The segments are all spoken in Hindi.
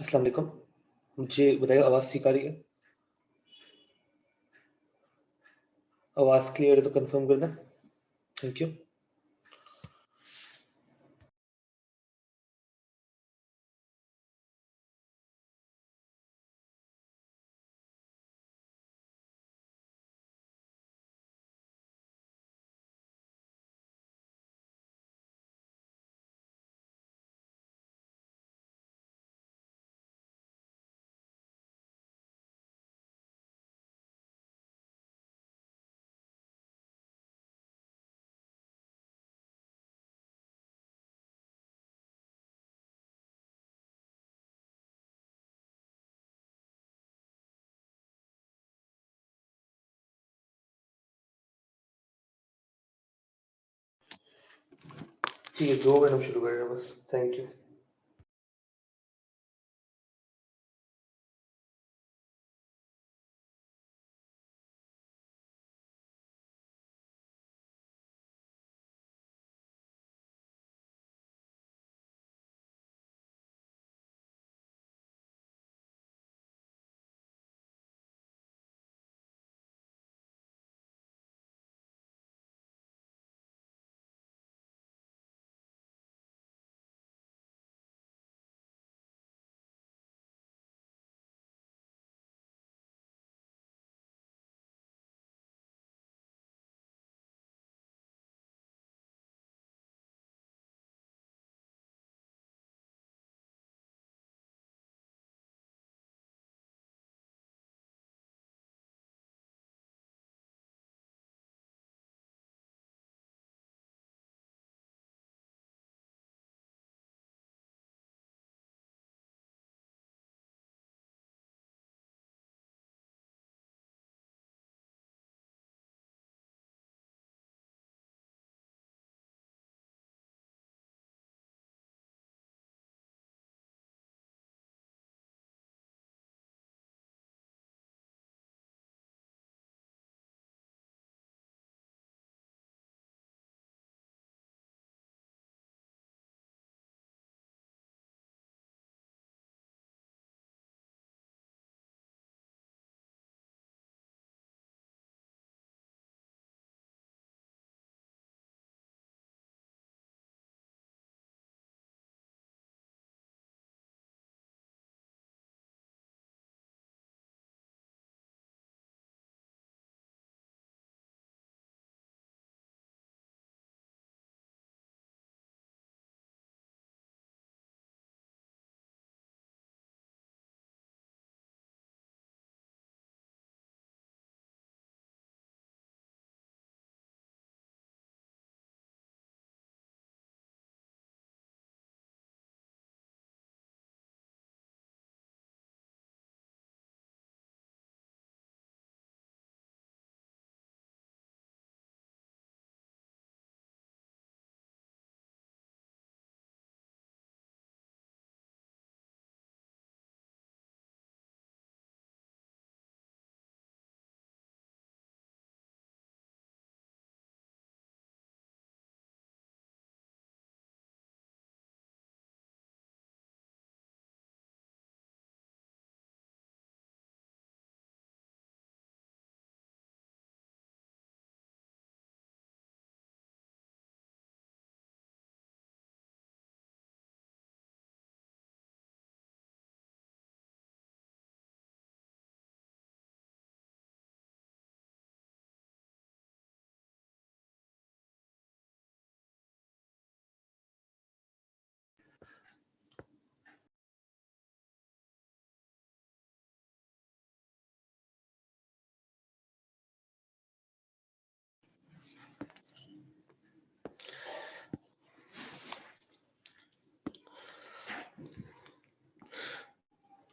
अस्सलाम वालेकुम। मुझे बताइए आवाज़ ठीक आ रही है? आवाज़ क्लियर है तो कंफर्म कर दें। Thank you. ठीक है, 2 मिनट में शुरू कर रहे हैं बस। Thank you.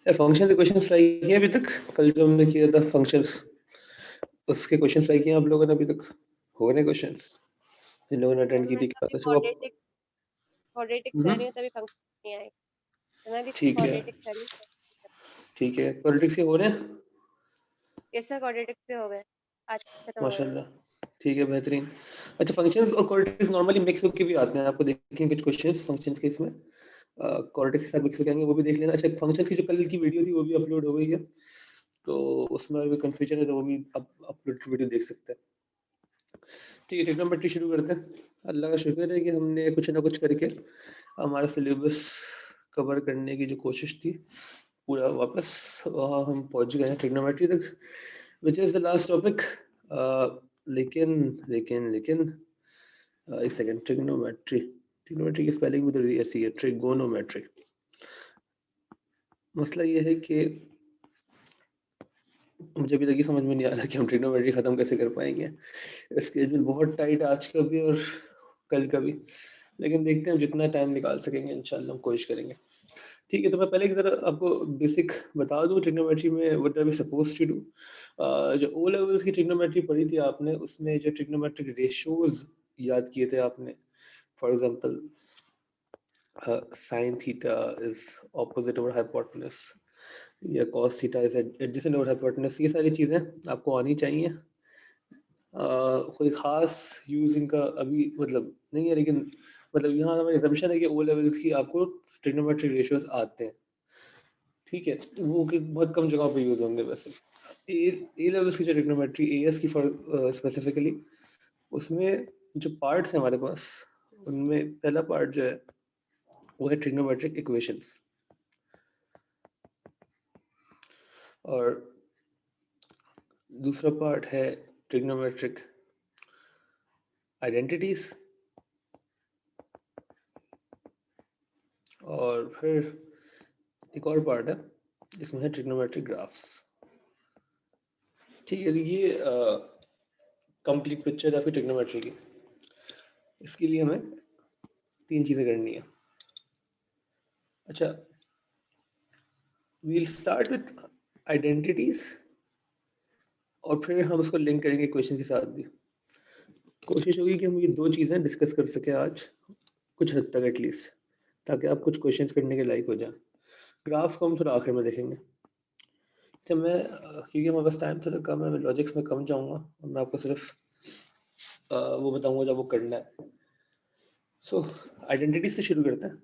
फंक्शन के क्वेश्चंस ट्राई किए अभी तक? कल जो हमने किया था फंक्शंस, उसके क्वेश्चंस ट्राई किए आप लोगों ने अभी तक? हो रहे क्वेश्चंस? जिन लोगों ने अटेंड की मैं थी तो अभी क्लास, वो क्वाड्रेटिक कर रही हूँ तभी फंक्शन नहीं आए। तो मैं भी ठीक है, क्वाड्रेटिक कर रही हूँ। ठीक है। पॉलिटिक्स के हो रहे हैं? कैसे क्वाड्रेटिक पे हो गए? आज खत्म हो गए। माशाल्लाह, ठीक है, बेहतरीन। अच्छा, फंक्शंस और क्वाड्रेटिक्स नॉर्मली मिक्स होके भी आते हैं, आपको देखेंगे कुछ क्वेश्चंस फंक्शंस के इसमें। कॉर्टेक्स के साथ मिक्स हो जाएंगे, वो भी देख लेना। अच्छा, फंक्शन की जो कल की वीडियो थी वो भी अपलोड हो गई है, तो उसमें अगर कंफ्यूजन है तो वो भी अपलोड वीडियो देख सकते हैं। ठीक है, ट्रिग्नोमेट्री शुरू करते हैं। अल्लाह का शुक्र है कि हमने कुछ ना कुछ करके हमारा सिलेबस कवर करने की जो कोशिश थी पूरा वापस हम पहुंच गए हैं ट्रिग्नोमेट्री तक, which is the last topic. लेकिन लेकिन लेकिन एक सेकेंड, ट्रिग्नोमेट्री ट्रिग्नोमेट्री की स्पेलिंग भी थोड़ी ऐसी है, ट्रिगोनोमेट्री। मसला ये है कि मुझे अभी तक ये समझ में नहीं आ रहा कि हम ट्रिग्नोमेट्री खत्म कैसे कर पाएंगे। स्केड्यूल बहुत टाइट आज का भी और कल का भी, लेकिन देखते हैं जितना टाइम निकाल सकेंगे इंशाल्लाह हम कोशिश करेंगे। ठीक है, तो मैं पहले की तरह आपको बेसिक बता दूं ट्रिग्नोमेट्री में what are we supposed to do. जो ओ लेवल्स की ट्रिग्नोमेट्री पढ़ी थी आपने, उसमें जो ट्रिग्नोमेट्रिक रेशियोज याद किए थे आपने, for example sin theta is opposite over hypotenuse या cos theta is adjacent over hypotenuse, ये सारी चीजें आपको आनी चाहिए। कोई खास यूज इनका अभी मतलब नहीं है, लेकिन मतलब यहाँ हमारी assumption है कि ओ लेवल्स की आपको ट्रिग्नोमेट्रिक रेशियोज आते हैं। ठीक है, वो कि बहुत कम जगह पे यूज होंगे वैसे। ए लेवल्स की जो ट्रिग्नोमेट्री एएस की फॉर स्पेसिफिकली, उसमें जो पार्ट्स हैं हमारे पास, उनमें पहला पार्ट जो है वो है ट्रिग्नोमेट्रिक इक्वेशंस, और दूसरा पार्ट है ट्रिग्नोमेट्रिक आइडेंटिटीज, और फिर एक और पार्ट है जिसमें है ट्रिग्नोमेट्रिक ग्राफ्स। ठीक है, ये कंप्लीट पिक्चर है फिर ट्रिग्नोमेट्री की। इसके लिए हमें 3 चीजें करनी है। अच्छा, वील स्टार्ट विथ आइडेंटिटीज और फिर हम उसको लिंक करेंगे क्वेश्चन के साथ भी। कोशिश होगी कि हम ये 2 चीजें डिस्कस कर सके आज कुछ हद तक एटलीस्ट, ताकि आप कुछ क्वेश्चंस करने के लायक हो जाए। ग्राफ्स को हम थोड़ा आखिर में देखेंगे। अच्छा, मैं क्योंकि हमारे पास टाइम थोड़ा कम है, मैं लॉजिक्स में कम जाऊंगा और मैं आपको सिर्फ वो बताऊंगा जब वो करना है। सो आइडेंटिटी से शुरू करते हैं।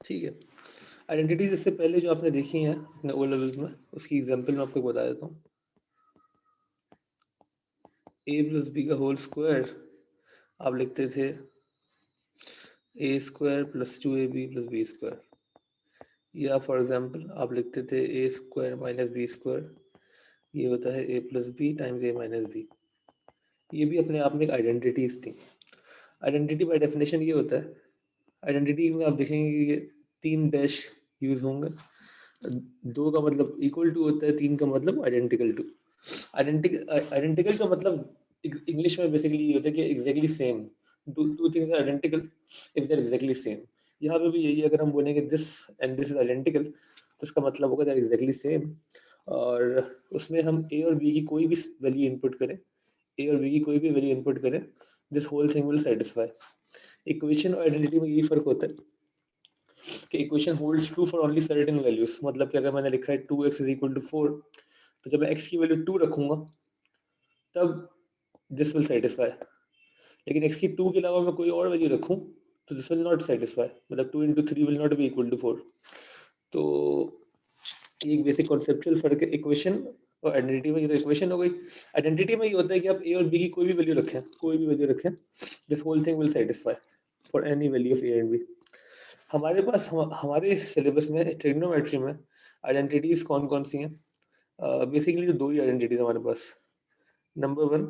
ठीक है, आइडेंटिटीज इससे पहले जो आपने देखी हैं अपने ओ लेवल्स में, उसकी एग्जांपल मैं आपको बता देता हूँ। a प्लस बी का होल स्क्वायर आप लिखते थे a square plus 2ab plus B square, या फॉर एग्जांपल आप लिखते थे a square minus b square, ये होता है a plus b times a minus b. ये भी अपने आप में एक आइडेंटिटीज थी। आइडेंटिटी बाय डेफिनेशन ये होता है, आइडेंटिटी में आप देखेंगे कि ये 3 डैश यूज होंगे। 2 का मतलब इक्वल टू होता है, 3 का मतलब आइडेंटिकल टू। आइडेंटिकल का मतलब इंग्लिश में बेसिकली ये होता है कि exactly same. Two things are identical if they are exactly same. यहाँ पे भी यही, अगर हम बोलेंगे this and this is identical, तो इसका मतलब होगा दे आर एग्जैक्टली सेम। और उसमें हम ए और बी की कोई भी वैल्यू इनपुट करें, ए और बी की कोई भी वैल्यू इनपुट करें, this whole thing will satisfy. Equation और आइडेंटिटी में यही फर्क होता है कि equation holds true for only certain values. मतलब कि अगर मैंने लिखा है 2x इज इक्वल टू 4, तो जब मैं x की वैल्यू 2 रखूंगा तब दिस विल सेटिस्फाई। लेकिन x की 2 के अलावा मैं कोई और वैल्यू रखूं तो दिस विल नॉट सेटिस्फाई, मतलब 2 into 3 will not be equal to 4। तो एक बेसिक कॉन्सेप्चुअल फर्क है इक्वेशन और आइडेंटिटी में। ये तो इक्वेशन हो गई। आइडेंटिटी में ये होता है कि आप a और b की कोई भी वैल्यू रखें, कोई भी वैल्यू रखें, this whole thing will satisfy for any value of a and b। हमारे पास हमारे सिलेबस में ट्रिग्नोमेट्री में आइडेंटिटीज कौन कौन सी हैं? बेसिकली तो 2 ही आइडेंटिटीज हमारे पास। Number 1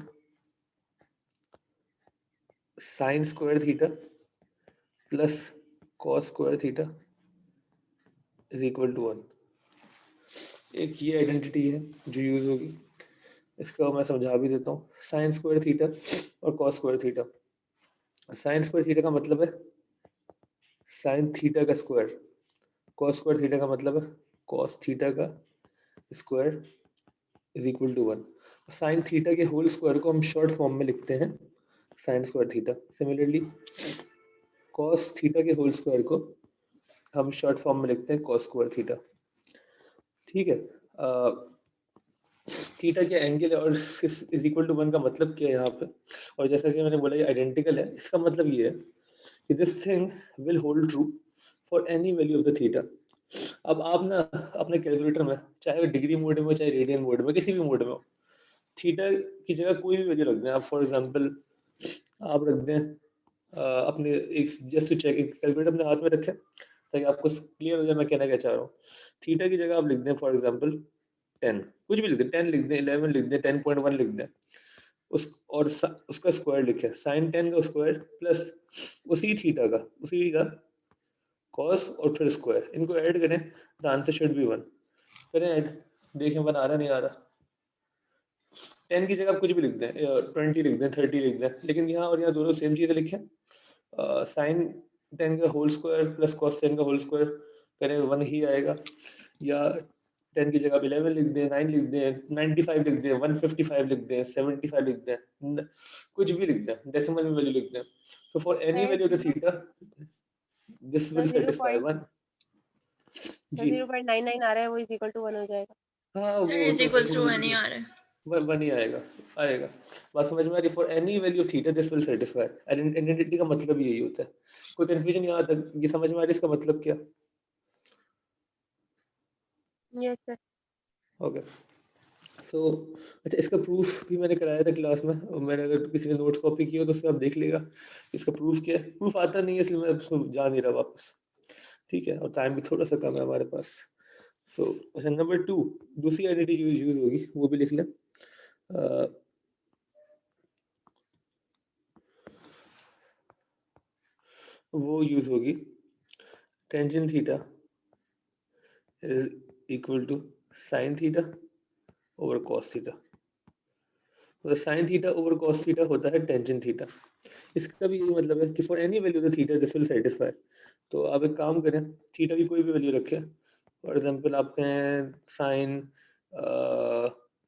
sine square theta plus cos square theta is equal to 1। एक ये आइडेंटिटी है जो यूज होगी, इसका मैं समझा भी देता हूँ। साइन स्क्वायर थीटा और cos square theta. Sine square theta का मतलब है साइन थीटा का स्क्वायर, कॉस स्क्वायर थीटा का मतलब है कॉस थीटा का square is equal to 1। Sine theta के होल स्क्वायर को हम शॉर्ट फॉर्म में लिखते हैं sine square theta. Similarly cos theta के होल स्क्वायर को हम शॉर्ट फॉर्म में लिखते हैं कॉस स्क्वायर थीटा। ठीक है, थीटा क्या एंगल है और इज इक्वल टू 1 का मतलब क्या है यहाँ पे, और जैसा कि मैंने बोला ये आइडेंटिकल है, इसका मतलब ये है कि this thing will hold true for any value of the theta. अब आप ना अपने कैलकुलेटर में चाहे डिग्री मोड में हो चाहे रेडियन मोड में, किसी भी मोड में हो, थीटा की जगह कोई भी वैल्यू रख दें आप। फॉर एग्जांपल आप रख दें अपने एक जस्ट टू चेक, एक कैलकुलेटर अपने हाथ में रखें ताकि आपको क्लियर हो जाए मैं कहना क्या चाह रहा हूँ। थीटा की जगह आप लिख दें फॉर एग्जांपल 10, कुछ भी लिख दें, 10 लिख दें, 11 लिख दें, 10.1 लिख दें, उस और उसका स्क्वायर लिखे, साइन 10 का स्क्वायर प्लस उसी थीटा का, उसी का कॉस और फिर स्क्वायर, इनको ऐड करें, द आंसर शुड बी 1। करें ऐड, देखें 1 आ रहा नहीं आ रहा। 10 की जगह आप कुछ भी लिख दें, 20 लिख दें, 30 लिख दें, लेकिन यहाँ और यहाँ दोनों सेम चीज़ें लिखें। साइन 10 का होल स्क्वायर प्लस कॉस 10 का होल स्क्वायर करें 1 ही आएगा। या 10 की जगह 11 लिख दें, 9 लिख दें, 95 लिख दें, 155 लिख दें, 75 लिख दें, कुछ भी लिख दें, डेसिमल में वैल्यू लिख दें। तो for any value of the theta this will satisfy 1। जी 0.99 आ रहा है, वो इज इक्वल टू 1 हो जाएगा। हाँ, सर वो इज तो इक्वल्स वैसे टू भी 1 ही आ रहा है। वन ही आएगा, आएगा। बात समझ में आ रही? For any value of theta this will satisfy. Identity का मतलब यही होता है। कोई कंफ्यूजन यहाँ तक ये समझ में आ रही है इसका मतलब क्या? Yes sir. ओके सो अच्छा, इसका प्रूफ भी मैंने कराया था क्लास में, और मैंने अगर किसी ने नोट्स कॉपी किया तो उससे आप देख लेगा इसका प्रूफ क्या है। प्रूफ आता नहीं है इसलिए मैं उसको जा नहीं रहा वापस, ठीक है, और टाइम भी थोड़ा सा कम है हमारे पास। सो अच्छा, नंबर 2 दूसरी आइडेंटिटी यूज होगी, वो भी लिख लें। वो यूज होगी tangent theta is equal to sine theta over cos theta. तो sine theta over cos theta होता है टेंजेंट थीटा। इसका भी यही मतलब है कि for any value the theta this will satisfy. तो आप एक काम करें, थीटा की कोई भी वैल्यू रखें, फॉर एग्जांपल आप कहें sine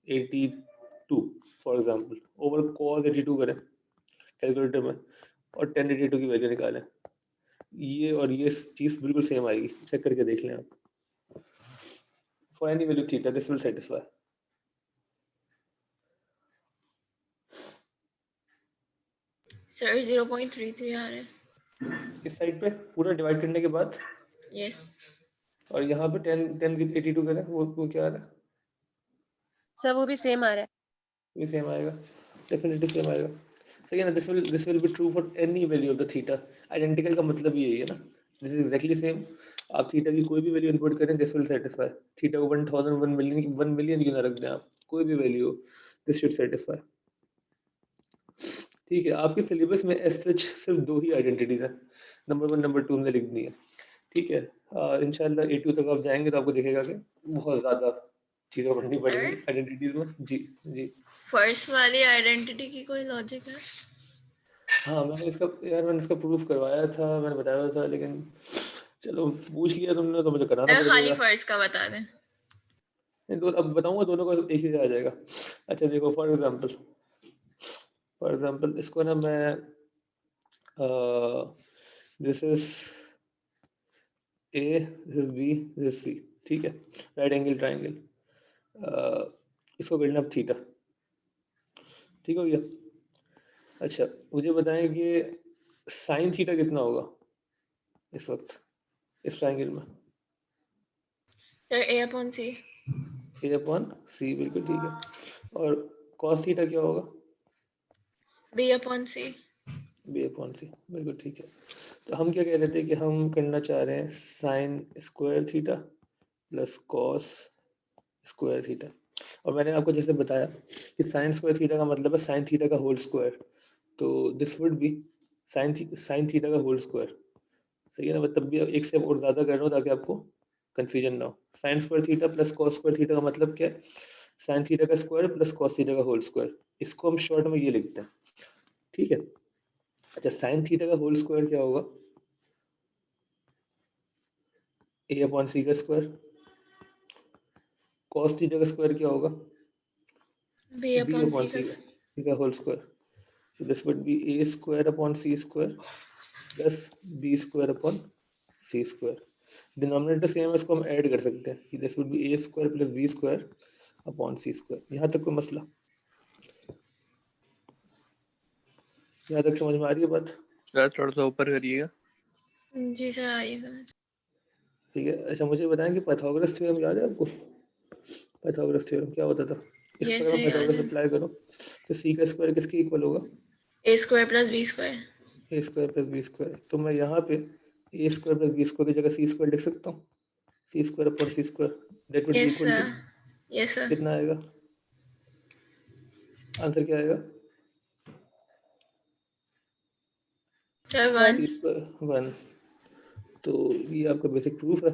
82 for example over cos 82 करें कैलकुलेटर में, और tan 82 की वैल्यू निकालें। ये और ये चीज़ बिल्कुल सेम आएगी, चेक करके देख लें आप। For any value theta this will satisfy. Sir 0.33 आ रहा है इस साइड पे पूरा डिवाइड करने के बाद, यस। और यहाँ पे 10 82 करें, वो क्या आ रहा है? सर वो भी सेम आ रहा है। ये सेम आएगा, डेफिनेटली सेम आएगा। सही है ना? This will be true for any value of the theta. Identical का मतलब ही यही है ना, दिस इज एग्जैक्टली सेम। आप थीटा की कोई भी वैल्यू इनपुट करें दिस विल सेटिस्फाई। थीटा को 1000 1 मिलियन क्यों ना रख दें आप, कोई भी वैल्यू दिस शुड सेटिस्फाई। ठीक है, आपके सिलेबस में एज सच सिर्फ 2 ही आइडेंटिटीज है, नंबर 1 नंबर 2 हमने लिख दी है। ठीक है, इंशाल्लाह A2 तक आप जाएंगे तो आपको दिखेगा कि बहुत ज़्यादा चीज़ें पढ़नी पड़ेंगी सर आइडेंटिटीज में। जी जी फर्स्ट वाली आइडेंटिटी की कोई लॉजिक है? हाँ, मैंने इसका प्रूफ करवाया था, मैंने बताया था, लेकिन चलो पूछ लिया तुमने तो मुझे कराना सर खाली पड़ेगा। फर्स्ट का बता दें। अब बताऊंगा, दोनों का एक ही से आ जाएगा। अच्छा देखो, फॉर एग्जांपल इसको ना मैं this is a, this is b, this is c, ठीक है, राइट एंगल ट्राइंगल, इसको करना अब थीटा, ठीक हो गया। अच्छा मुझे बताएं कि साइन थीटा कितना होगा इस वक्त इस ट्राइंगल में? Sir A/C। ए अपॉन सी, बिल्कुल ठीक है। और कॉस थीटा क्या होगा? B/C। बी अपॉन सी, बिल्कुल ठीक है। तो हम क्या कह रहे थे कि हम करना चाह रहे हैं sine square theta plus cos square theta. और मैंने आपको जैसे बताया कि साइन स्क्वायर थीटा का मतलब है साइन थीटा का होल स्क्वायर, तो this would B sign theta का होल स्क्वायर। सही है ना? मैं तब भी एक स्टेप और ज़्यादा कर रहा हूँ ताकि आपको कंफ्यूजन ना हो। Sign square theta plus cos square theta का मतलब क्या है? साइन थीटा का स्क्वायर प्लस कॉस थीटा का होल स्क्वायर। इसको हम शॉर्ट में ये लिखते हैं, ठीक है। अच्छा, साइन थीटा का होल स्क्वायर क्या होगा? ए अपॉन सी का स्क्वायर। कॉस थीटा का स्क्वायर क्या होगा? बी अपॉन B/C का। सी का whole square. So this would be a square upon c square plus b square upon c square. Denominator same है, इसको हम ऐड कर सकते हैं कि this would be a square plus b square upon C square. यहाँ तक कोई मसला? यहाँ तक समझ में आ रही है बात? सर थोड़ा सा ऊपर करिएगा। जी सर आइए सर। ठीक है। अच्छा मुझे बताएं कि पाइथागोरस थ्योरम याद है आपको? पाइथागोरस थ्योरम क्या होता था? इस यस पर सर मैं याद पाइथागोरस है। अप्लाई करो तो सी का स्क्वायर किसके इक्वल होगा? A square plus B square. A square plus B square. तो मैं यहाँ पे A square plus B square की जगह सी स्क्वायर लिख सकता हूँ। C square upon C square that would be yes equal to, sir. Yes sir. कितना आएगा? आंसर क्या आएगा? सर 1। C square 1। तो ये आपका बेसिक प्रूफ है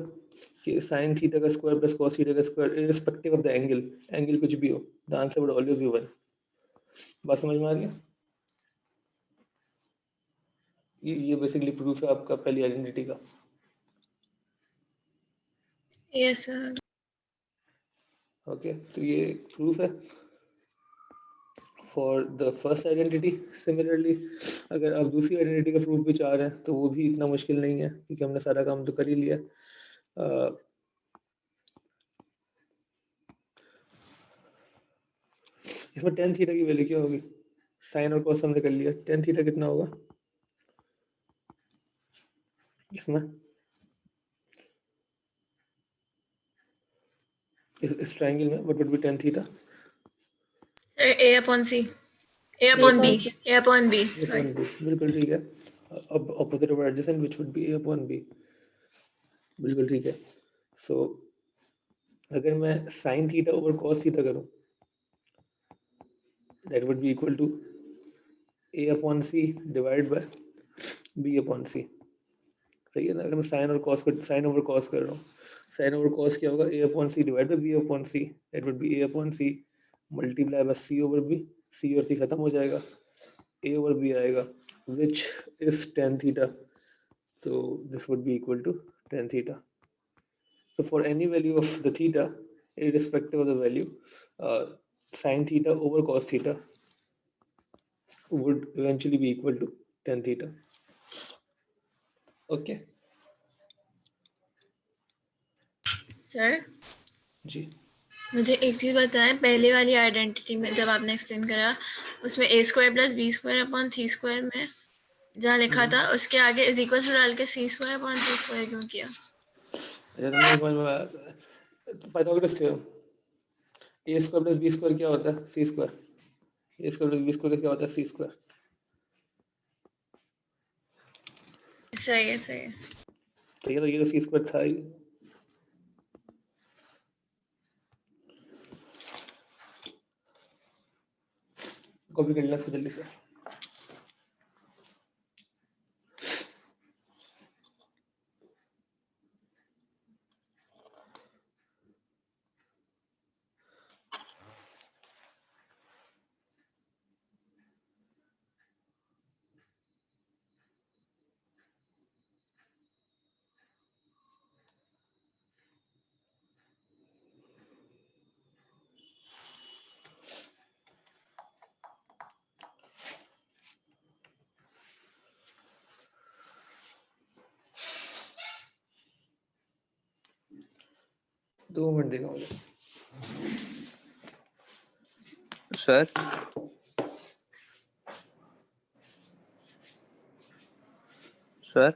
कि साइन थीटा का स्क्वायर प्लस कॉस थीटा का square irrespective of the angle, angle कुछ भी हो, the answer would always be 1। बात समझ में आ गया? ये बेसिकली प्रूफ है आपका पहली आइडेंटिटी का। Yes sir. ओके तो ये प्रूफ है for the first identity. Similarly अगर आप दूसरी आइडेंटिटी का प्रूफ भी चाह रहे हैं तो वो भी इतना मुश्किल नहीं है क्योंकि हमने सारा काम तो कर ही लिया। इसमें टेन थीटा की वैल्यू क्या होगी? साइन और कॉस हमने कर लिया, टेन थीटा कितना होगा इसमें? इस ट्रायंगल में what would be tan theta? Sir a upon c, a a upon b, upon a upon b a sorry. Upon b, बिल्कुल ठीक है। अब opposite over adjacent which would be a upon b, बिल्कुल ठीक है। सो अगर मैं sine theta over cos theta करूं that would be equal to a upon c divide by b upon c. सही है ना? अगर मैं साइन और कॉस को साइन ओवर कॉस कर रहा हूँ, साइन ओवर कॉस क्या होगा? ए upon c divide by b upon c, that would be a upon c multiply by c over b. C और सी खत्म हो जाएगा, ए ओवर बी आएगा विच इज टेन थीटा। तो this would be equal to tan theta. So for any value of the theta, irrespective of the value, sin theta over cos theta would eventually be equal to tan theta. Okay. Sir ji मुझे एक चीज़ बताएं, पहले वाली आइडेंटिटी में जब आपने एक्सप्लेन करा उसमें a square plus B square upon C square में जहाँ लिखा था उसके आगे इज इक्वल टू डाल के सी स्क्वायर अपॉन सी स्क्वायर क्यों किया? नहीं समझ में आया। पाइथागोरस थ्योरम, ए स्क्वायर प्लस बी स्क्वायर क्या होता है? सी square. A square plus B square क्या होता है? सी स्क्वायर। सही है सही है। तो ये तो सी स्क्वायर था ही। कॉपी कर लेना इसको जल्दी से। दो मिनट देगा मुझे। सर सर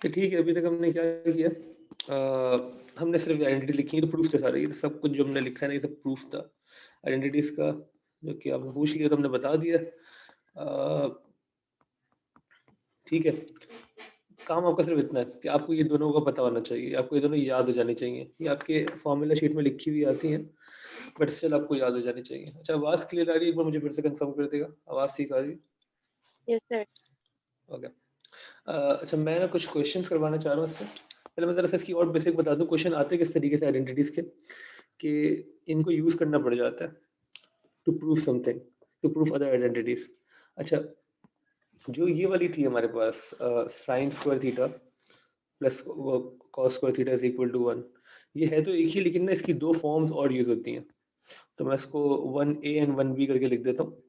तो ठीक है, अभी तक हमने क्या किया, हमने सिर्फ आइडेंटिटी लिखी है, तो प्रूफ थे सारे, ये सब कुछ जो हमने लिखा है ना, ये सब प्रूफ था आइडेंटिटीज का, जो कि आपने पूछ लिया तो हमने बता दिया। ठीक है, काम आपका सिर्फ इतना है कि आपको ये दोनों का पता होना चाहिए, आपको ये दोनों याद हो जानी चाहिए। ये आपके फॉर्मूला शीट में लिखी हुई आती हैं, बट स्टिल आपको याद हो जानी चाहिए। अच्छा, आवाज़ क्लियर आ रही है? एक बार मुझे फिर से कंफर्म कर देगा, आवाज़ ठीक आ रही है? Yes sir. ओके। अच्छा, मैं ना कुछ क्वेश्चंस करवाना चाह रहा हूँ इससे। पहले मैं ज़रा सा इसकी और बेसिक बता दूँ, क्वेश्चन आते किस तरीके से आइडेंटिटीज़ के, कि इनको यूज़ करना पड़ जाता है to prove something, to prove other identities. अच्छा, जो ये वाली थी हमारे पास sine square theta plus cos square theta is equal to 1, ये है तो एक ही, लेकिन ना इसकी दो फॉर्म्स और यूज होती हैं। तो मैं इसको 1a एंड 1b करके लिख देता हूँ,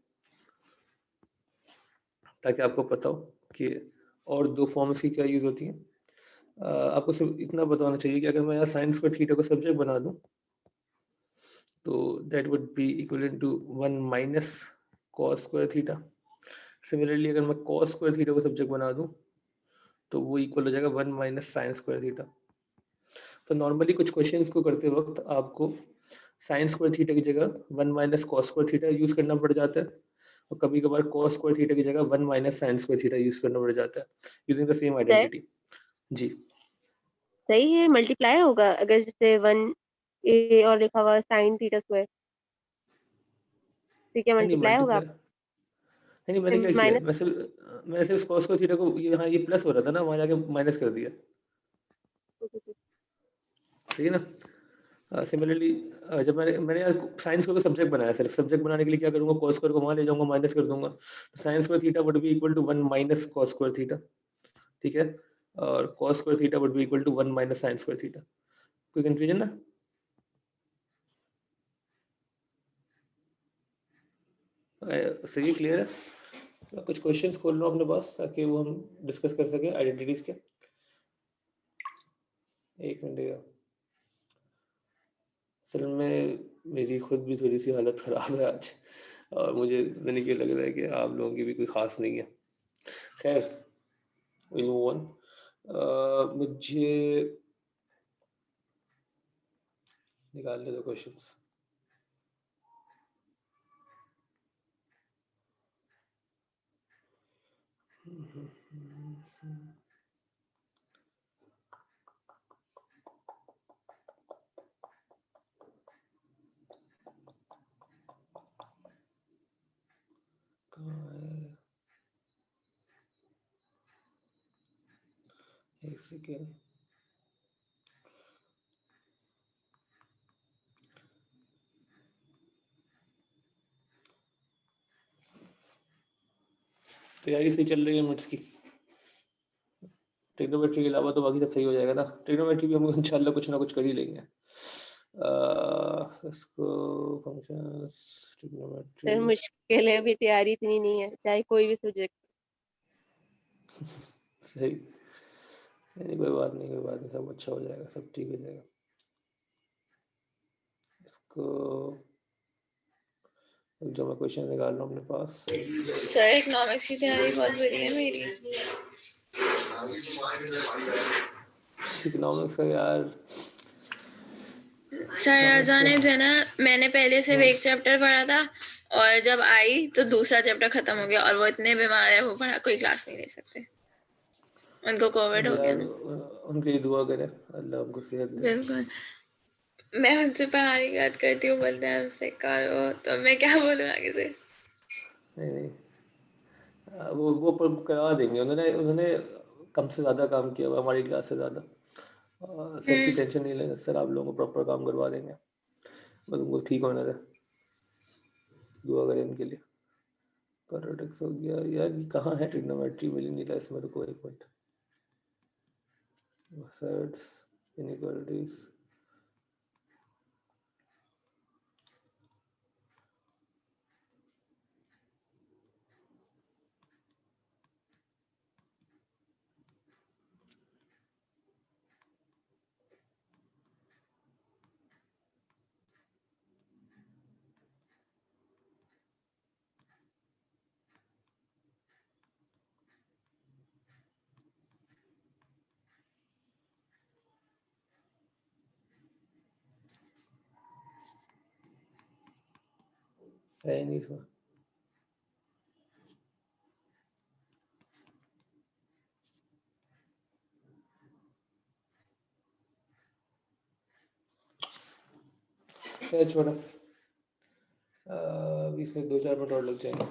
ताकि आपको पता हो कि और दो फॉर्म्स की क्या यूज होती हैं। आपको सिर्फ इतना पता होना चाहिए कि अगर मैं यहाँ साइन स्क्वायर थीटा को सब्जेक्ट बना दूँ, तो that would be equal to 1 minus cos square theta. Similarly अगर मैं कॉस स्क्वायर थीटा को सब्जेक्ट बना दूँ, तो वो इक्वल हो जाएगा 1 माइनस साइन स्क्वायर थीटा। तो नॉर्मली कुछ क्वेश्चंस को करते वक्त आपको साइन स्क्वायर थीटा की जगह 1 minus cos square theta use करना पड़ जाता है, और कभी कभार कॉस स्क्वायर थीटा की जगह 1 minus sine square theta use करना पड़ जाता है, using the same sir identity. जी सही है, मल्टीप्लाई होगा अगर जैसे 1a और लिखा हुआ साइन थीटा स्क्वायर, तो क्या नहीं, मल्टीप्लाई होगा? मल्टीप्लाई नहीं, मैंने क्या किया है, माइनस। मैं सिर्फ कॉस स्क्वायर थीटा को, ये हाँ ये प्लस हो रहा था ना, वहाँ जाके माइनस कर दिया, ठीक है ना। सिमिलरली जब मैंने यार साइंस को सब्जेक्ट बनाया, सिर्फ सब्जेक्ट बनाने के लिए क्या करूंगा, कॉस स्क्वायर को वहाँ ले जाऊंगा, माइनस कर दूंगा, तो sine square theta would be equal to 1 minus cos square theta, ठीक है। और cos square theta would be equal to 1 minus sin square theta. कोई कंफ्यूजन ना? सही क्लियर है? मैं कुछ क्वेश्चंस खोल लो अपने पास, ताकि वो हम डिस्कस कर सकें आइडेंटिटीज के। एक मिनट देगा, असल में मेरी खुद भी थोड़ी सी हालत ख़राब है आज, और मुझे मैंने क्यों लग रहा है कि आप लोगों की भी कोई ख़ास नहीं है। खैर, विल मूव ऑन। मुझे निकालने दो क्वेश्चंस। कहाँ है? एक सेकेंड। तैयारी सही चल रही है मिनट्स की? ट्रिग्नोमेट्री के अलावा तो बाकी सब सही हो जाएगा ना। ट्रिग्नोमेट्री भी हम इंशाल्लाह कुछ ना कुछ कर ही लेंगे। इसको फंक्शंस ट्रिग्नोमेट्री सर मुश्किल है, अभी तैयारी इतनी नहीं है, चाहे कोई भी सब्जेक्ट। सही। नहीं, कोई बात नहीं, कोई बात नहीं, सब अच्छा हो जाएगा, सब ठीक हो जाएगा। इसको जो मैं क्वेश्चन निकाल रहा हूँ अपने पास। सर इकोनॉमिक्स की तैयारी बहुत बुरी है मेरी। इकोनॉमिक्स का यार सर समझते जाने हैं। जो है ना, मैंने पहले से एक चैप्टर पढ़ा था, और जब आई तो दूसरा चैप्टर खत्म हो गया, और वो इतने बीमार है, वो पढ़ा कोई क्लास नहीं ले सकते, उनको कोविड हो गया यार ना। उनके लिए दुआ करें, अल्लाह उनको सेहत दे। बिल्कुल, मैं उनसे पढ़ाने की बात करती हूँ, बोलते हैं उससे करो, तो मैं क्या बोलूँ आगे से। नहीं नहीं, करवा देंगे, उन्होंने उन्होंने कम से ज़्यादा काम किया हुआ हमारी क्लास से ज़्यादा। सर की टेंशन नहीं लेना, सर आप लोगों को प्रॉपर काम करवा देंगे, बस उनको ठीक होना है, दुआ करें उनके लिए। क्वाड्रेटिक्स हो गया यार, ये कहाँ है ट्रिग्नोमेट्री, मिल ही नहीं रहा इसमें, रुको एक मिनट। मेथड्स, इनइक्वालिटीज, है नहीं इसमें। खैर छोड़ा, बीच में 2-4 मिनट और लग जाएंगे।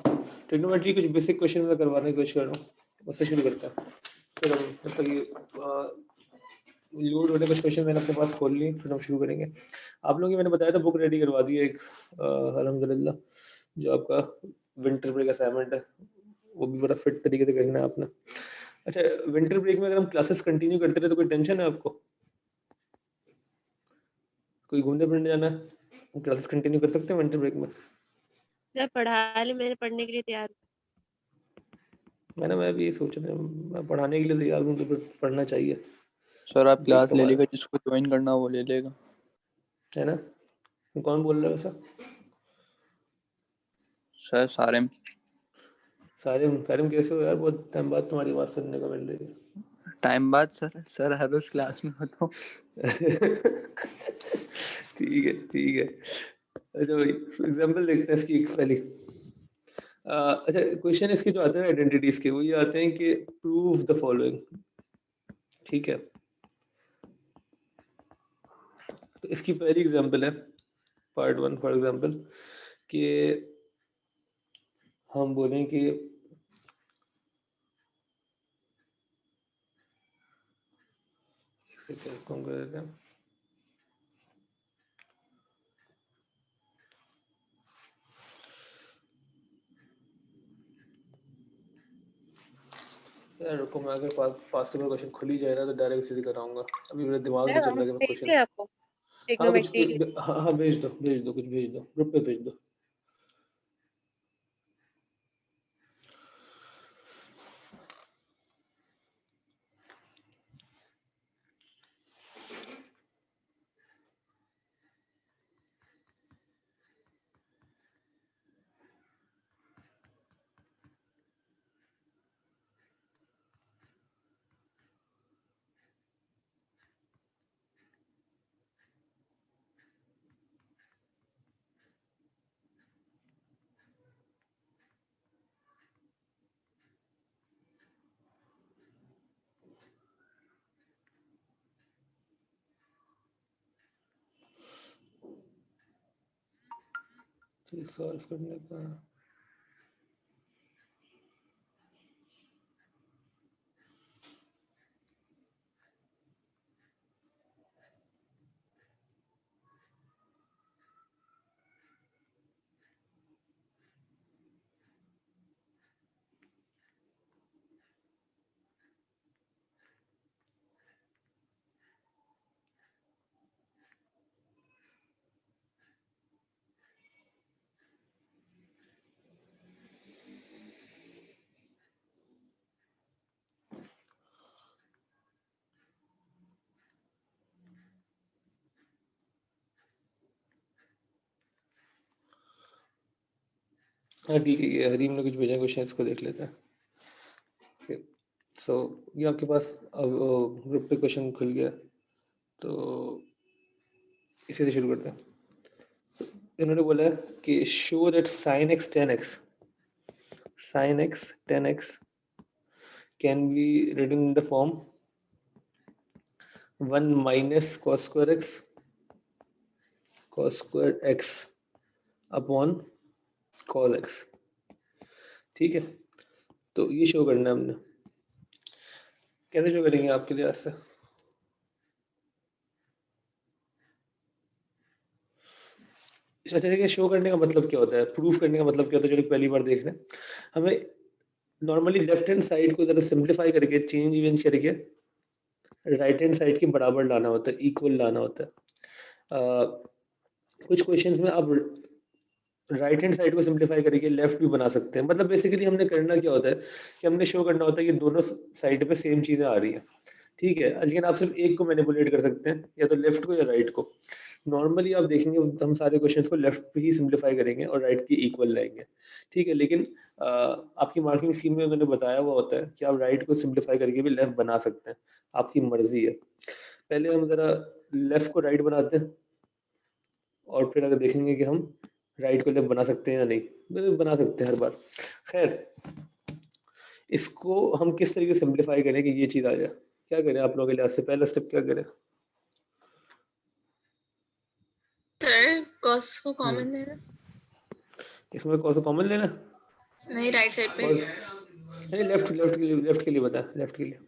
ट्रिग्नोमेट्री कुछ बेसिक क्वेश्चन में करवाने की कोशिश कर रहा हूँ, उससे शुरू करते हैं। फिर हम जब तक ये लोड होने कुछ क्वेश्चन मैंने अपने पास खोल लिए, फिर हम शुरू करेंगे। आप लोगों की मैंने बताया था बुक रेडी करवा दी है एक, अल्हम्दुलिल्लाह, जो आपका विंटर ब्रेक असाइनमेंट है, वो भी बड़ा फिट तरीके से करना है आपने। अच्छा, विंटर ब्रेक में अगर हम क्लासेस कंटिन्यू करते रहे तो कोई टेंशन है आपको? कोई घूमने फिरने जाना है, हम क्लासेस कंटिन्यू कर सकते हैं विंटर ब्रेक में? जब पढ़ा ले, मैंने पढ़ने के लिए तैयार हूँ। मैं भी सोच रहा हूँ, मैं पढ़ाने के लिए तैयार हूँ तो फिर पढ़ना चाहिए, सर आप ब्रेक क्लास का ले बाद, लेगा, जिसको ज्वाइन करना वो ले लेगा। है ना? कौन बोल रहा है वैसा? सर सारे सारिम कैसे हो यार, बहुत टाइम बाद तुम्हारी बात सुनने को मिल रही है। टाइम बाद सर हर रोज क्लास में होता हूँ। ठीक है। अच्छा भाई, एग्जांपल देखते हैं इसकी एक पहली। अच्छा, क्वेश्चन इसके जो आते हैं आइडेंटिटीज के, वो ये आते हैं कि प्रूव द फॉलोइंग, ठीक है? तो इसकी पहली एग्जांपल है पार्ट 1 फॉर एग्जांपल, कि हम बोलें कि इसे कैसे कम कर देते हैं, यार रुको, मैं अगर पास में क्वेश्चन खुल ही जाए ना तो डायरेक्ट सीधे कराऊंगा, अभी मेरे दिमाग में चल रहा है कि मैं क्वेश्चन। भेजिए आपको हाँ कुछ ट्रिग्नोमेट्री। हाँ भेज दो कुछ भेज दो, ग्रुप पे भेज दो। तो सॉल्व करने का हाँ ठीक है, ये हरीम ने कुछ भेजा क्वेश्चन, इसको देख लेते हैं। सो ये आपके पास ग्रुप पे क्वेश्चन खुल गया, तो इसी से शुरू करते हैं। तो इन्होंने बोला है कि show that sin x 10x can be written in the form 1 minus cos square x upon cos x, ठीक है? तो ये शो करना है हमने, कैसे शो करेंगे आपके लिहाज से? अच्छा देखिए, शो करने का मतलब क्या होता है, प्रूफ करने का मतलब क्या होता है, जो पहली बार देख रहे हैं, हमें नॉर्मली लेफ्ट हैंड साइड को जरा सिंप्लीफाई करके चेंज इवेंट करके राइट हैंड साइड के बराबर लाना होता है, इक्वल लाना होता है। कुछ क्वेश्चंस में आप राइट हैंड साइड को सिंप्लीफाई करके लेफ्ट भी बना सकते हैं। मतलब बेसिकली हमने करना क्या होता है कि हमने शो करना होता है कि दोनों साइड पे सेम चीजें आ रही हैं, ठीक है? लेकिन आप सिर्फ एक को मैनिपुलेट कर सकते हैं, या तो लेफ्ट को या राइट को। नॉर्मली आप देखेंगे हम सारे क्वेश्चंस को लेफ्ट पे ही सिंप्लीफाई करेंगे और राइट की इक्वल लाएंगे, ठीक है? लेकिन आपकी मार्किंग स्कीम में मैंने बताया हुआ होता है कि आप राइट को सिंप्लीफाई करके भी लेफ्ट बना सकते हैं, आपकी मर्जी है। पहले हम जरा लेफ्ट को राइट बनाते हैं और फिर अगर देखेंगे कि हम राइट को लेफ्ट बना सकते हैं या नहीं? बिल्कुल बना सकते हैं हर बार। खैर इसको हम किस तरीके से सिंप्लीफाई करें कि ये चीज आ जाए? क्या करें आप लोगों के लिहाज से? पहला स्टेप क्या करें? सर कॉस को कॉमन लेना, इसमें कौन सा कॉमन लेना? नहीं राइट साइड पे। नहीं, लेफ्ट के लिए बता, लेफ्ट के लिए।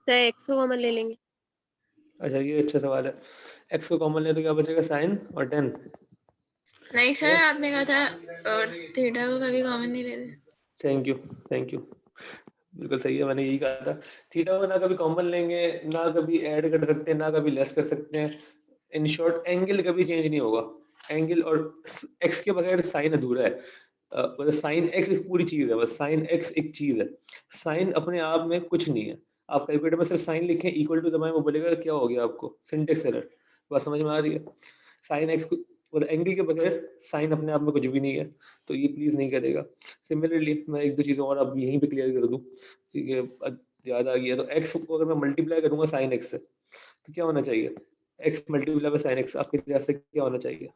सर एक्स को कॉमन ले लेंगे। अच्छा, ये अच्छा सवाल है। एक्स को कॉमन ले तो क्या बचेगा? साइन और टेन। नहीं सर, आपने कहा था और थीटा को कभी कॉमन नहीं लेते। थैंक यू, बिल्कुल सही है, मैंने यही कहा था। थीटा को ना कभी कॉमन लेंगे, ना कभी ऐड कर सकते हैं, ना कभी लेस कर सकते हैं। इन शॉर्ट एंगल कभी चेंज नहीं होगा। एंगल और एक्स के बगैर साइन अधूरा है। मतलब साइन एक्स एक पूरी चीज है, बस साइन एक्स एक चीज है। साइन अपने आप में कुछ नहीं है। आप कैलकुलेटर में सिर्फ साइन लिखें, इक्वल टू दबाएं, वो बोलेगा क्या हो गया आपको, सिंटेक्स एरर। बात समझ में आ रही है? साइन एक्स मतलब एंगल के बगैर साइन अपने आप में कुछ भी नहीं है, तो ये प्लीज नहीं करेगा। सिमिलरली मैं एक दो चीजें और अब यहीं पे क्लियर कर दूं, ठीक है? याद आ गया तो एक्स को अगर मैं मल्टीप्लाई करूंगा साइन एक्स से तो क्या होना चाहिए? X multiply by sine x आपके लिहाज से क्या होना चाहिए?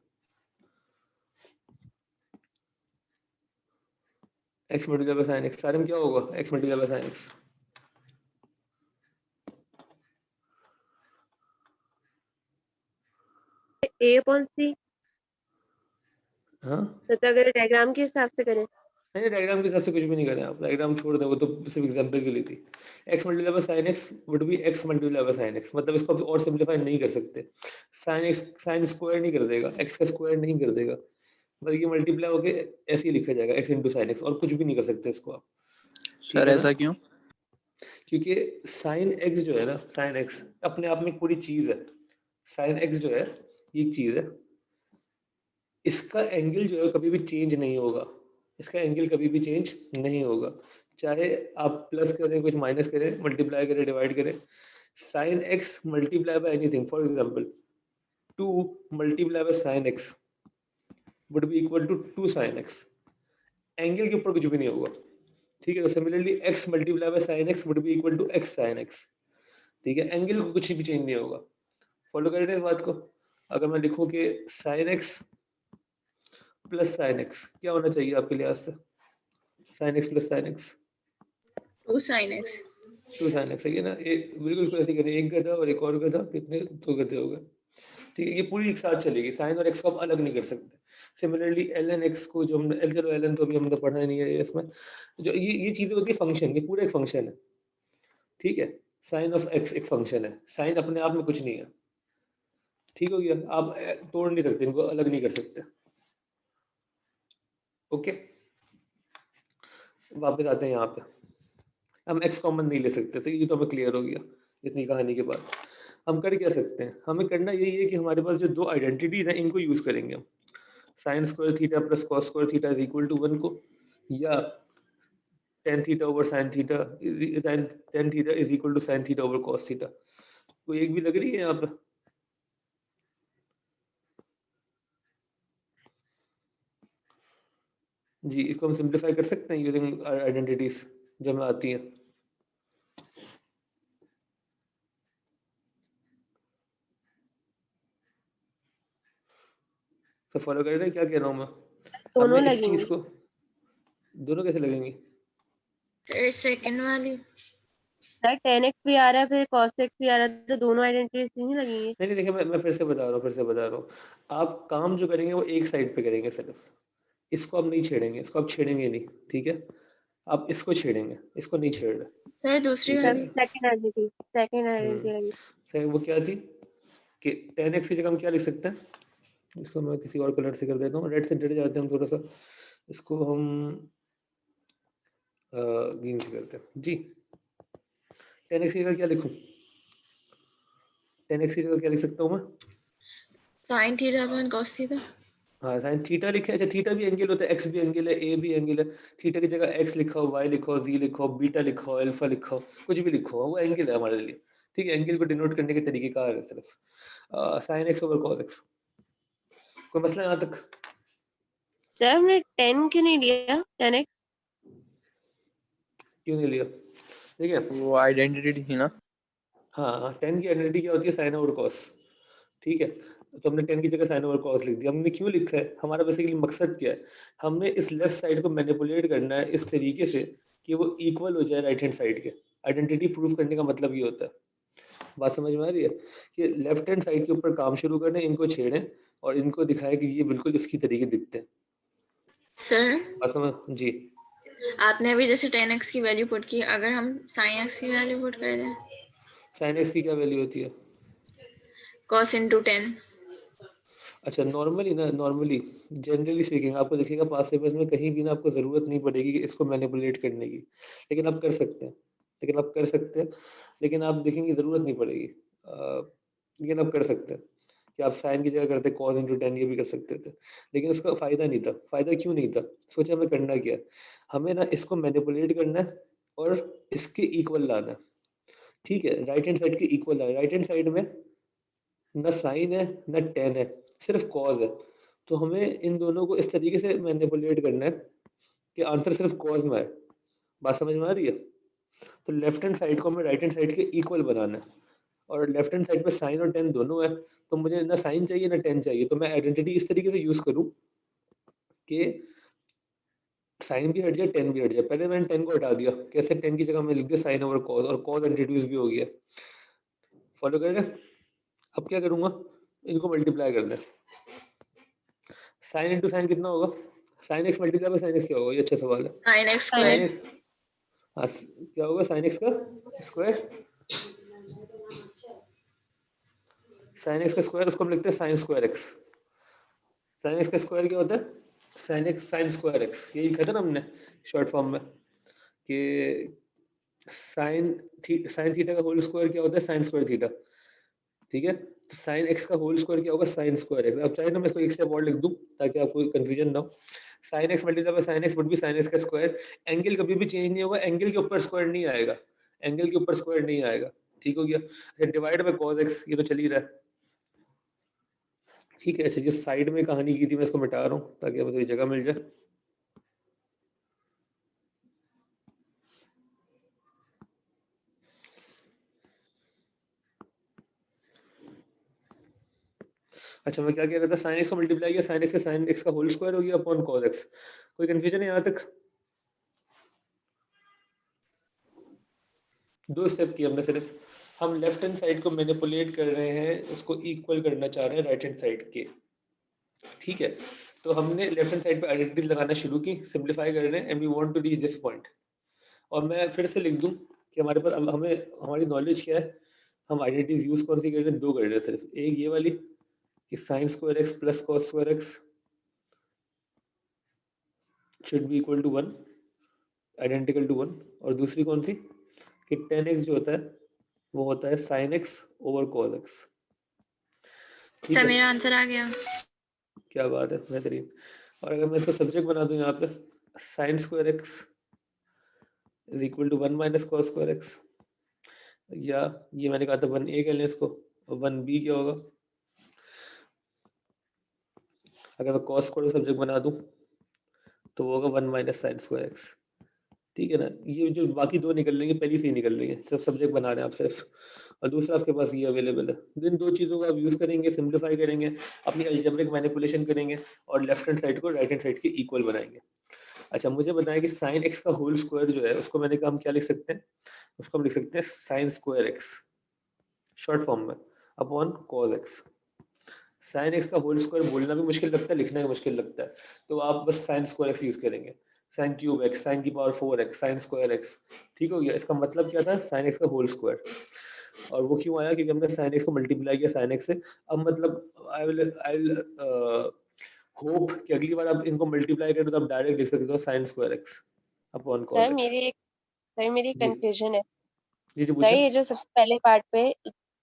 X multiply by sine x सारे में क्या होगा? X multiply by sine x. A upon c, हाँ, तो अगर डायग्राम के हिसाब से करें। नहीं डायग्राम के हिसाब से कुछ भी नहीं करें आप, डायग्राम छोड़ दें, वो तो सिर्फ एग्जांपल के लिए थी। X multiply by sine x would B x multiply by sine x, मतलब इसको आप और सिंपलीफाई नहीं कर सकते। साइन एक्स साइन स्क्वायर नहीं कर देगा, एक्स का स्क्वायर नहीं कर देगा, मतलब ये मल्टीप्लाई होके ऐसे ही लिखा जाएगा एक्स इंटू साइन एक्स, और कुछ भी नहीं कर सकते इसको आप। ठीक सर है ना? ऐसा क्यों? क्योंकि साइन एक्स जो है ना, साइन एक्स अपने आप में एक पूरी चीज है। साइन एक्स जो है ये एक चीज है, इसका एंगल जो है कभी भी चेंज नहीं होगा। इसका एंगल कभी भी चेंज नहीं होगा, चाहे आप प्लस करें, कुछ माइनस करें, मल्टीप्लाई करें, डिवाइड करें। Sine x multiply by anything, for example 2 multiply by sine x would be equal to 2 sine x. Angle के ऊपर कुछ भी नहीं होगा। ठीक है, तो similarly x multiply by sine x would be equal to x sine x. ठीक है, एंगल को कुछ भी चेंज नहीं होगा। फॉलो करें इस बात को? अगर मैं लिखूं कि sine x plus sine x, क्या होना चाहिए आपके लिहाज से? Sine x plus sine x, 2 sin x। 2 sine x, सही है ना? एक बिल्कुल ऐसे करें, एक गधा और एक और गधा, कितने? 2 गधे हो गए। ठीक है, ये पूरी एक साथ चलेगी, साइन और एक्स को आप अलग नहीं कर सकते। सिमिलरली एल एन एक्स को जो हमने एल, चलो एल एन तो अभी हमने पढ़ा ही नहीं है इसमें। जो ये चीजें होती है फंक्शन, ये पूरा एक फंक्शन है। ठीक है, साइन ऑफ एक्स एक फंक्शन है, साइन अपने आप में कुछ नहीं है। ठीक हो गया? आप तोड़ नहीं सकते इनको, अलग नहीं कर सकते। ओके, वापस आते हैं यहाँ पे। हम एक्स कॉमन नहीं ले सकते, सही? ये तो हमें क्लियर हो गया इतनी कहानी के बाद। हम कर क्या सकते हैं? हमें करना यही है कि हमारे पास जो दो आइडेंटिटीज हैं इनको यूज करेंगे हम। Sine square theta plus cos square theta is equal to 1 को, या tan theta over sine theta, tan theta is equal to sine theta over cos theta. कोई एक भी लग रही है यहाँ पे? जी, इसको हम सिंप्लीफाई कर सकते हैं यूजिंग आइडेंटिटीज जो हमें आती हैं। तो फॉलो कर रहे हैं क्या कह रहा हूँ मैं? दोनों हमें इस चीज लगेंगी। को, दोनों कैसे लगेंगी? फिर सेकंड वाली सर tan x भी आ रहा है, फिर cos x भी आ रहा है, तो दोनों आइडेंटिटीज नहीं लगेंगी। नहीं देखिए, मैं फिर से बता रहा हूँ। आप काम जो करेंगे वो एक साइड पे करेंगे सिर्फ, इसको आप नहीं छेड़ेंगे, इसको आप छेड़ेंगे नहीं। ठीक है, आप इसको छेड़ेंगे, इसको नहीं छेड़ रहे। सर दूसरी ठीक सर है, वाली सेकंड आइडेंटिटी लगेगी। फिर वो क्या थी कि टेन एक्स की जगह हम क्या लिख सकते हैं? इसको मैं किसी और कलर से कर देता हूँ, रेड से डर जाते हैं हम थोड़ा सा, इसको हम ग्रीन से करते हैं जी। टेन एक्स की जगह क्या लिखूं? टेन एक्स की जगह क्या लिख सकता हूँ मैं? sin theta upon cos theta. हाँ, साइन थीटा लिखे। अच्छा, थीटा भी एंगल होता है, एक्स भी एंगल है, ए भी एंगल है। थीटा की जगह एक्स लिखो, वाई लिखो, जी लिखो, बीटा लिखो, अल्फा लिखो, कुछ भी लिखो, वो एंगल है हमारे लिए। ठीक है, एंगल को डिनोट करने के तरीके कार है सिर्फ। Sign x over cos x, कोई मसला यहाँ तक? सर हमने 10 क्यों नहीं लिया? tan x। क्यों नहीं लिया? ठीक है, वो आइडेंटिटी थी ना। हाँ, टेन की आइडेंटिटी क्या होती है? Sine over cos. ठीक है, तो हमने 10 की जगह साइन ओवर कॉस लिख दिया। हमने क्यों लिखा है, हमारा बेसिकली मकसद क्या है, हमने इस लेफ्ट साइड को मैनिपुलेट करना है इस तरीके से कि वो इक्वल हो जाए राइट हैंड साइड के। आइडेंटिटी प्रूफ करने का मतलब ये होता है। बात समझ में आ रही है कि लेफ्ट हैंड साइड के ऊपर काम शुरू करें, इनको छेड़ें और इनको दिखाएं कि ये बिल्कुल इसकी तरीके दिखते हैं। सर बात समझ जी। आपने अभी जैसे 10x की वैल्यू पुट की, अगर हम sin x की वैल्यू पुट कर दें, साइन एक्स की क्या वैल्यू होती है? cos into 10। अच्छा, नॉर्मली ना, नॉर्मली जनरली स्पीकिंग आपको दिखेगा पास्ट पेपर्स में कहीं भी ना आपको ज़रूरत नहीं पड़ेगी कि इसको मैनिपुलेट करने की, लेकिन आप कर सकते हैं, लेकिन आप देखेंगे ज़रूरत नहीं पड़ेगी। लेकिन आप कर सकते हैं कि आप साइन की जगह करते कॉस इंटू 10, ये भी कर सकते थे, लेकिन उसका फ़ायदा नहीं था। फ़ायदा क्यों नहीं था? सोचा हमें करना क्या है, हमें ना इसको मैनिपुलेट करना है और इसके इक्वल लाना है। ठीक है, राइट हैंड साइड के इक्वल लाना है। राइट हैंड साइड में न साइन है न टेन है, सिर्फ कॉज है। तो हमें इन दोनों को इस तरीके से मैनिपुलेट करना है कि आंसर सिर्फ कॉज में आए। बात समझ में आ रही है? तो लेफ्ट हैंड साइड को हमें राइट हैंड साइड के इक्वल बनाना है, और लेफ्ट हैंड साइड पे साइन और टेन दोनों है, तो मुझे ना साइन चाहिए ना टेन चाहिए। तो मैं आइडेंटिटी इस तरीके से यूज करूं कि साइन भी हट जाए, टेन भी हट जाए। पहले मैंने टेन को हटा दिया, कैसे? टेन की जगह मैं लिख दिया साइन ओवर कॉज, और कॉज इंट्रोड्यूस भी हो गया। फॉलो कर रहे हैं? अब क्या करूंगा, इनको मल्टीप्लाई कर दें। साइन इंटू साइन कितना होगा? Sign x multiply by sine x क्या होगा? ये अच्छा सवाल है। sin x sign square. X, हाँ, क्या होगा? साइन एक्स का स्क्वायर। साइन एक्स का स्क्वायर, उसको हम लिखते हैं sine square x. Sine x का स्क्वायर क्या होता है? Sine x sign square x. यही लिखा था ना हमने शॉर्ट फॉर्म में कि साइन थीटा का होल स्क्वायर क्या होता है? Sign square theta. ठीक है, तो साइन एक्स का होल स्क्वायर क्या होगा? Sign square x. अब चाहे ना मैं इसको एक स्टेप और लिख दूं ताकि आपको कंफ्यूजन ना हो। Sign x multiply by sine x would B sign x का स्क्वायर। एंगल कभी भी चेंज नहीं होगा, एंगल के ऊपर स्क्वायर नहीं आएगा, एंगल के ऊपर स्क्वायर नहीं आएगा। ठीक हो गया? अच्छा, डिवाइड बाय कॉस एक्स, ये तो चल ही रहा है। ठीक है, अच्छा, जो साइड में कहानी की थी मैं इसको मिटा रहा हूँ ताकि हमें थोड़ी जगह मिल जाए। अच्छा, मैं क्या कह रहा था, साइन एक्स को मल्टीप्लाई किया साइन एक्स से, साइन एक्स का होल स्क्वायर हो गया अपॉन कॉस एक्स। कोई कंफ्यूजन है यहाँ तक? दो स्टेप किए हमने सिर्फ। हम लेफ्ट हैंड साइड को मैनिपुलेट कर रहे हैं, उसको इक्वल करना चाह रहे हैं राइट हैंड साइड के। ठीक है, तो हमने लेफ्ट हैंड साइड पे आइडेंटिटी लगाना शुरू की, सिंपलीफाई कर रहे हैं, and we want to reach this point. और मैं फिर से लिख दूं कि हमारे पास अब हमें हमारी नॉलेज क्या है, हम आइडेंटिटीज यूज कौन सी कर रहे हैं? दो कर रहे हैं सिर्फ। एक ये वाली कि sine square x plus cos square x should be equal to 1, identical to 1। और दूसरी कौन सी कि 10x जो होता है वो होता है sine x over cos x. ठीक सर है, मेरा आंसर आ गया। क्या बात है, बेहतरीन। और अगर मैं इसको सब्जेक्ट बना दूं यहाँ पे, sine square x is equal to 1 minus cos square x, या ये मैंने कहा था 1a कर लें इसको, और 1b क्या होगा? अगर मैं कॉस स्क्वायर को सब्जेक्ट बना दूं तो वो होगा 1 माइनस साइन स्क्वायर एक्स। ठीक है ना, ये जो बाकी दो निकल लेंगे, पहली से ही निकल लेंगे, सिर्फ सब्जेक्ट बना रहे हैं आप सिर्फ। और दूसरा आपके पास ये अवेलेबल है। इन दो चीज़ों को आप यूज़ करेंगे, सिंप्लीफाई करेंगे, अपनी अलजेब्रिक मैनिपुलेशन करेंगे, और लेफ्ट हैंड साइड को राइट हैंड साइड के इक्वल बनाएंगे। अच्छा, मुझे बताएं कि साइन एक्स का होल स्क्वायर जो है उसको मैंने कहा हम क्या लिख सकते हैं? उसको हम लिख सकते हैं sine square x short form में upon cos x. Sine x का होल स्क्वायर बोलना भी मुश्किल लगता है, लिखना भी मुश्किल लगता है, तो आप बस साइन स्क्वायर एक्स यूज करेंगे। साइन क्यूब एक्स, साइन की power 4 x, sign square x. ठीक हो गया? इसका मतलब क्या था? साइन एक्स का होल स्क्वायर। और वो क्यों आया? क्योंकि हमने साइन एक्स को मल्टीप्लाई किया साइन एक्स से। अब मतलब आई विल होप कि अगली बार आप इनको मल्टीप्लाई करें तो आप डायरेक्ट लिख सकते हो sign square x upon cos sir x. मेरी जी कंफ्यूजन है। जी जी, सर पूछे। ये जो सबसे पहले पार्ट पे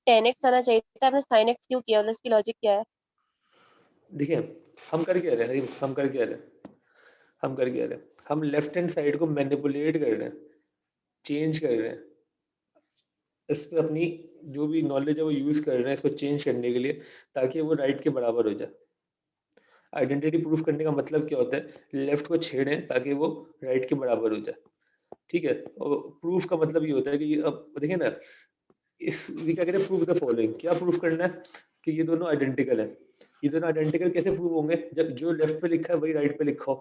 10x आना चाहिए था, आपने sin x क्यों किया? मतलब इसकी लॉजिक क्या है? देखिए, हम कर क्या रहे हैं, हम कर क्या रहे हैं, हम कर क्या रहे हैं, हम लेफ्ट हैंड साइड को मैनिपुलेट कर रहे हैं, चेंज कर रहे हैं। इस पे अपनी जो भी नॉलेज है वो यूज कर रहे हैं इसको चेंज करने के लिए, ताकि वो राइट के बराबर हो जाए। आइडेंटिटी प्रूफ करने का मतलब क्या होता है? लेफ्ट को छेड़ें ताकि वो राइट के बराबर हो जाए। ठीक है, और प्रूफ का मतलब ये होता है कि अब देखिए ना, इस ये क्या करें, प्रूफ द फॉलोइंग। क्या प्रूफ करना है कि ये दोनों आइडेंटिकल है। ये दोनों आइडेंटिकल कैसे प्रूव होंगे? जब जो लेफ्ट पे लिखा है वही राइट पे लिखा हो,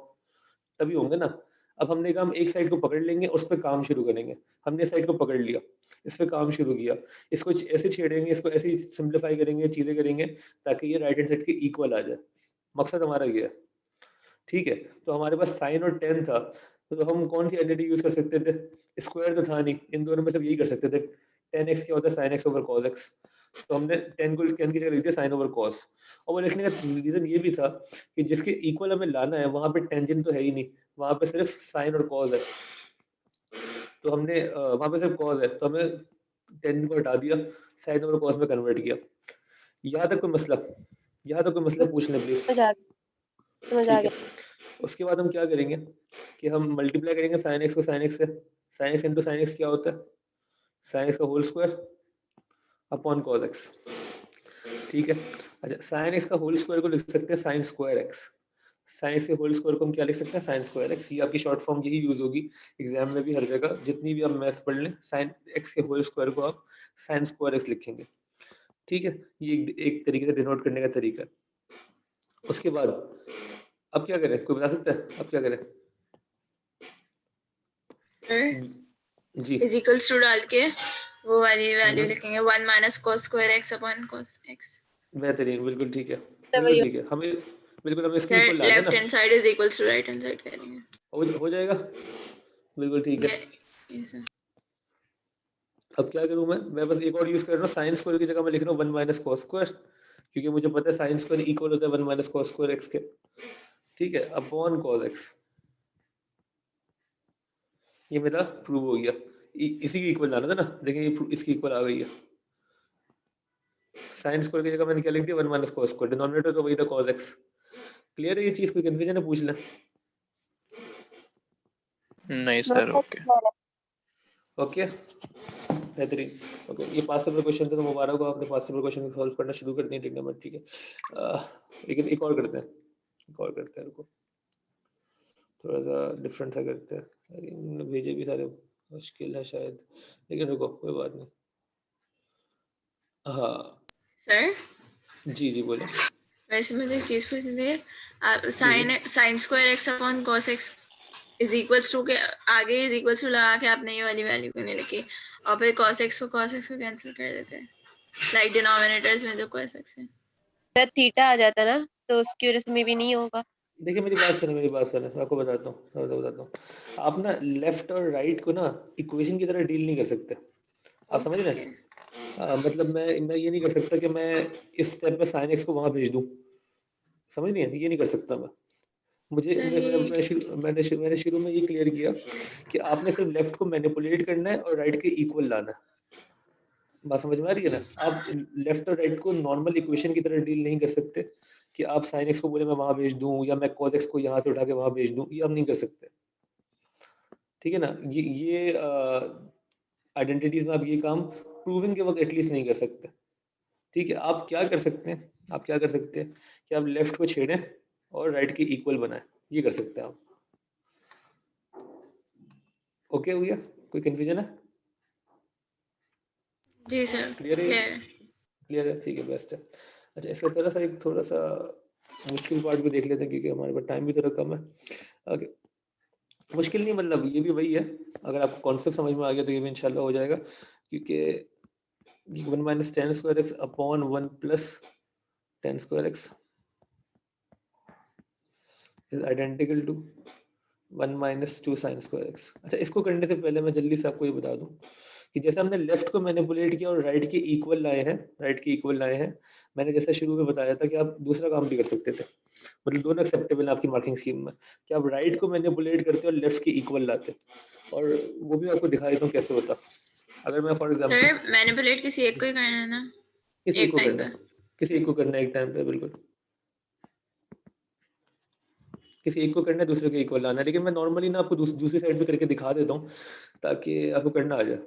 तभी होंगे ना। अब हमने कहा हम एक साइड को पकड़ लेंगे, उस पर काम शुरू करेंगे। हमने इस साइड को पकड़ लिया, इस पे काम शुरू किया, इसको ऐसे छेड़ेंगे, इसको ऐसे ही सिंप्लीफाई करेंगे, चीजें करेंगे ताकि ये राइट हैंड साइड के इक्वल आ जाए। मकसद हमारा ये है, ठीक है। तो हमारे पास साइन और टेन था, तो हम कौन सी आइडेंटिटी यूज कर सकते थे? स्क्वायर तो था नहीं, इन दोनों में सब यही कर सकते थे। टेन एक्स क्या होता है? Sine x over cos x. तो हमने टेन को टेन की जगह लिख दिया साइन ओवर कॉस। और वो लिखने का रीजन ये भी था कि जिसके इक्वल हमें लाना है वहां पे टेंजेंट तो है ही नहीं, वहां पे सिर्फ साइन और कॉस है। तो हमने वहां पे सिर्फ कॉस है, तो हमें टेंजेंट को हटा दिया, साइन ओवर कॉस में कन्वर्ट किया। यहाँ तक कोई मसला? यहाँ तक कोई मसला पूछ लें प्लीज। समझ आ ठीक गया। है, उसके बाद हम क्या करेंगे कि हम मल्टीप्लाई करेंगे साइन एक्स को साइन एक्स से। Sine x into sine x क्या होता है? साइन एक्स का whole square upon cos x. ठीक है, अच्छा साइन एक्स का होल स्क्वायर को लिख सकते हैं sine square x. Sine x के होल स्क्वायर को हम क्या लिख सकते हैं? Sine square x. ये आपकी शॉर्ट फॉर्म यही यूज होगी एग्जाम में भी, हर जगह जितनी भी आप मैथ्स पढ़ लें, साइन एक्स के होल स्क्वायर को आप साइन स्क्वायर एक्स लिखेंगे। ठीक है, ये एक तरीके से डिनोट करने का तरीका है। उसके बाद अब क्या करें? कोई बता सकता है अब क्या करें? जी इज इक्वल्स टू डाल के वो वाली वैल्यू हम्म, लिखेंगे 1 minus cos square x upon cos x। बेहतरीन, बिल्कुल ठीक है, तो बिल्कुल वही ठीक है। हमें बिल्कुल हमें इसके सर इक्वल लाना है लेफ्ट ना। Hand side is equals to right hand side करेंगे। हो जाएगा, बिल्कुल ठीक है। ये सर अब क्या करूं मैं बस एक और यूज कर रहा हूँ, साइन स्क्वायर की जगह मैं लिख रहा हूँ 1 माइनस कॉस स्क्वायर, क्योंकि मुझे पता है साइन स्क्वायर इक्वल होता है 1 माइनस कॉस स्क्वायर एक्स के। ठीक है, अपॉन कॉस एक्स। ये मेरा प्रूव हो गया। इसी के इक्वल लाना था ना, देखें ये इसकी इक्वल आ गई है। साइन स्क्वायर की जगह मैंने क्या लिख दिया? 1 माइनस कॉस स्क्वायर, डिनोमिनेटर तो वही था कॉस एक्स। क्लियर है ये चीज? कोई कंफ्यूजन है? पूछ लें। नहीं सर, ओके। ओके, बेहतरीन। ओके, ये 5 नंबर क्वेश्चन था, तो मुबारक हो, आपने 5 नंबर क्वेश्चन सॉल्व करना शुरू कर दिए। ठीक नंबर, ठीक है। लेकिन एक और करते हैं, एक और करते हैं, रुको थोड़ा सा डिफरेंट सा करते हैं। अरे इन्होंने भेजे भी सारे मुश्किल है शायद, लेकिन रुको कोई बात नहीं। हाँ सर जी जी बोले। वैसे मुझे एक चीज पूछनी थी। आप जी जी sine square x upon cos x is equals to के आगे इज इक्वल्स टू लगा के आपने ये वाली वैल्यू क्यों नहीं लिखी, और फिर cos x को कैंसिल कर देते हैं लाइक डिनोमिनेटर्स में जो cos x है। अगर थीटा आ जाता ना तो उसकी वजह से में भी नहीं होगा। देखिए मेरी बात सुनो, मेरी बात सुनो, मैं आपको बताता हूँ, बताता हूँ। आप ना लेफ्ट और राइट को ना इक्वेशन की तरह डील नहीं कर सकते, आप समझ रहे हैं? मतलब मैं ये नहीं कर सकता कि मैं इस स्टेप में साइन एक्स को वहां भेज दूं, समझ नहीं है? ये नहीं कर सकता मैं। मुझे सही। मैंने शुरू में ये क्लियर किया कि आपने सिर्फ लेफ्ट को मैनिपुलेट करना है और राइट के इक्वल लाना है। बात समझ में आ रही है ना? आप लेफ्ट और राइट को नॉर्मल इक्वेशन की तरह डील नहीं कर सकते कि आप साइन एक्स को बोले मैं वहां भेज दूं या मैं कॉस एक्स को यहाँ से उठा के वहां भेज दूं, ये आप नहीं कर सकते। ठीक है ना? ये आइडेंटिटीज में आप ये काम प्रूविंग के वक्त एटलीस्ट नहीं कर सकते। ठीक है, आप क्या कर सकते हैं? आप क्या कर सकते हैं कि आप लेफ्ट को छेड़ें और राइट के इक्वल बनाएं, ये कर सकते हैं आप। ओके हो गया? कोई कंफ्यूजन है? जी सर क्लियर है? क्लियर। क्लियर है, ठीक है, बेस्ट है। अच्छा इसका थोड़ा सा मुश्किल पार्ट भी देख लेते हैं, क्योंकि हमारे पास टाइम भी थोड़ा कम है। ओके, मुश्किल नहीं मतलब ये भी वही है, अगर आपको कॉन्सेप्ट समझ में आ गया तो ये भी इंशाल्लाह हो जाएगा, क्योंकि 1 minus tan square x upon 1 plus tan square x is identical to 1 minus 2 sine square x. अच्छा इसको करने से पहले मैं जल्दी से आपको ये बता दूं कि जैसे हमने लेफ्ट को मैनिपुलेट किया और राइट के इक्वल लाए हैं, मैंने जैसा शुरू में बताया था कि आप दूसरा काम भी कर सकते थे, मतलब दोनों एक्सेप्टेबल है आपकी मार्किंग स्कीम में, कि आप राइट को मैनिपुलेट करते और लेफ्ट के इक्वल लाते, और वो भी आपको दिखा देता हूँ कैसे होता। अगर मैं फॉर एग्जाम्पल सर मैनिपुलेट किसी एक को ही करना है ना, किसी एक एक को टाइम करना पे। है, किसी एक को करना है एक टाइम पे, बिल्कुल किसी एक को करना है, दूसरे के इक्वल लाना है। लेकिन मैं नॉर्मली ना आपको दूसरी साइड पे करके दिखा देता हूँ ताकि आपको करना आ जाए।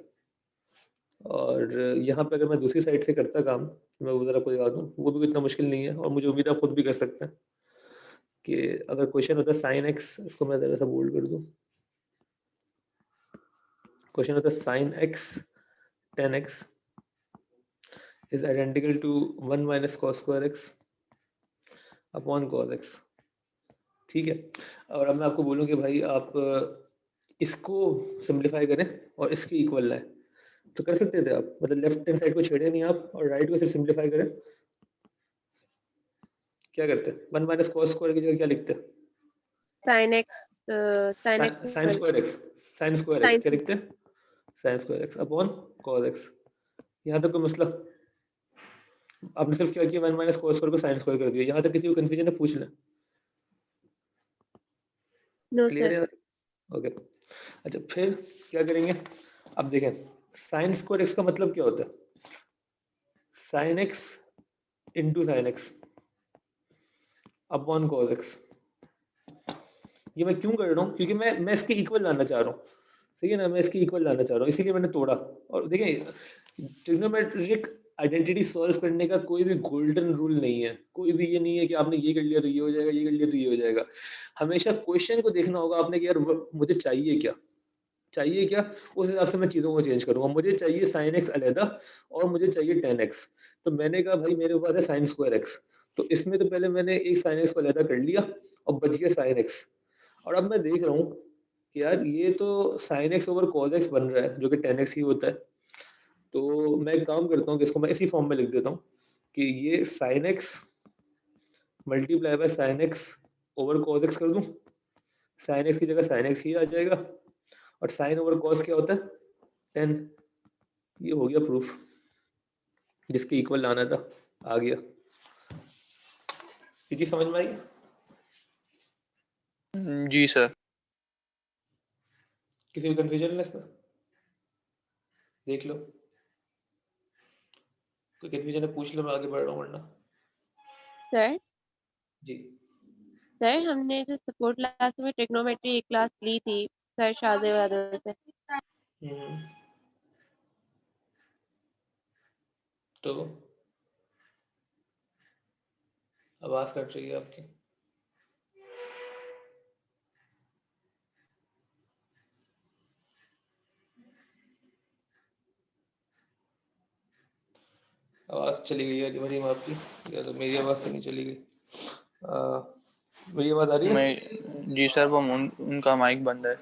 और यहाँ पे अगर मैं दूसरी साइड से करता काम, मैं वो जरा आपको दिखा दूँ, वो भी इतना मुश्किल नहीं है, और मुझे उम्मीद है आप खुद भी कर सकते हैं। कि अगर क्वेश्चन होता है साइन एक्स, इसको मैं जरा सा बोल्ड कर दूँ, क्वेश्चन होता है sine x tan x is identical to 1 minus cos square x upon cos x. ठीक है, और अब मैं आपको बोलूँ कि भाई आप इसको सिंप्लीफाई करें और इसके इक्वल लाएं, तो कर सकते थे आप, मतलब लेफ्ट हैंड साइड को छेड़े नहीं आप और राइट को सिर्फ सिंप्लीफाई करें। क्या करते? 1 माइनस कॉस स्क्वायर की जगह क्या लिखते? sin x sin x sign square x, sign square x sin क्या लिखते हैं? Sine square x upon cos x. यहाँ तक कोई मसला? आपने सिर्फ क्या किया, 1 माइनस कॉस स्क्वायर को साइन स्क्वायर कर दिया। यहाँ तक किसी को कंफ्यूजन है पूछ लें। no क्लियर sir है? ओके, अच्छा फिर क्या करेंगे? अब देखें, साइन स्क्वायर एक्स का मतलब क्या होता है? Sine x into sine x upon cos x. ये मैं क्यों कर रहा हूँ? क्योंकि मैं इसके इक्वल लाना चाह रहा हूँ, सही है ना, मैं इसके इक्वल लाना चाह रहा हूँ, इसीलिए मैंने तोड़ा। और देखें, ट्रिग्नोमेट्रिक आइडेंटिटी सॉल्व करने का कोई भी गोल्डन रूल नहीं है, कोई भी ये नहीं है कि आपने ये कर लिया तो ये हो जाएगा, ये कर लिया तो ये हो जाएगा। हमेशा क्वेश्चन को देखना होगा आपने कि यार मुझे चाहिए क्या, चाहिए क्या, उस हिसाब से मैं चीज़ों को चेंज करूंगा। मुझे चाहिए साइन एक्स अलहदा और मुझे चाहिए टेन एक्स, तो मैंने कहा भाई मेरे पास है साइन स्क्वायर एक्स, तो इसमें तो पहले मैंने एक साइन एक्स को अलहदा कर लिया और बच गया साइन एक्स। और अब मैं देख रहा हूँ कि यार ये तो sign x over cos x बन रहा है जो कि टेन एक्स ही होता है। तो मैं एक काम करता हूँ कि इसको मैं इसी फॉर्म में लिख देता हूँ कि ये sign x multiply by sine x over cos x कर दूं। साइन एक्स की जगह साइन एक्स ही आ जाएगा, और साइन ओवर कॉस क्या होता है? 10। ये हो गया प्रूफ, जिसके इक्वल लाना था आ गया। ये चीज समझ में आई? जी सर। किसी को कंफ्यूजन है इसमें? देख लो, कोई कंफ्यूजन है पूछ लो, मैं आगे बढ़ रहा हूँ वरना। सर जी सर हमने जो सपोर्ट क्लास में ट्रिग्नोमेट्री एक क्लास ली थी सर शाहजेब वादल से। तो आवाज कट रही है आपकी। आवाज चली गई है मरीम आपकी, या तो मेरी आवाज तो नहीं चली गई। मेरी आवाज आ रही है? मैं जी सर, वो उनका माइक बंद है।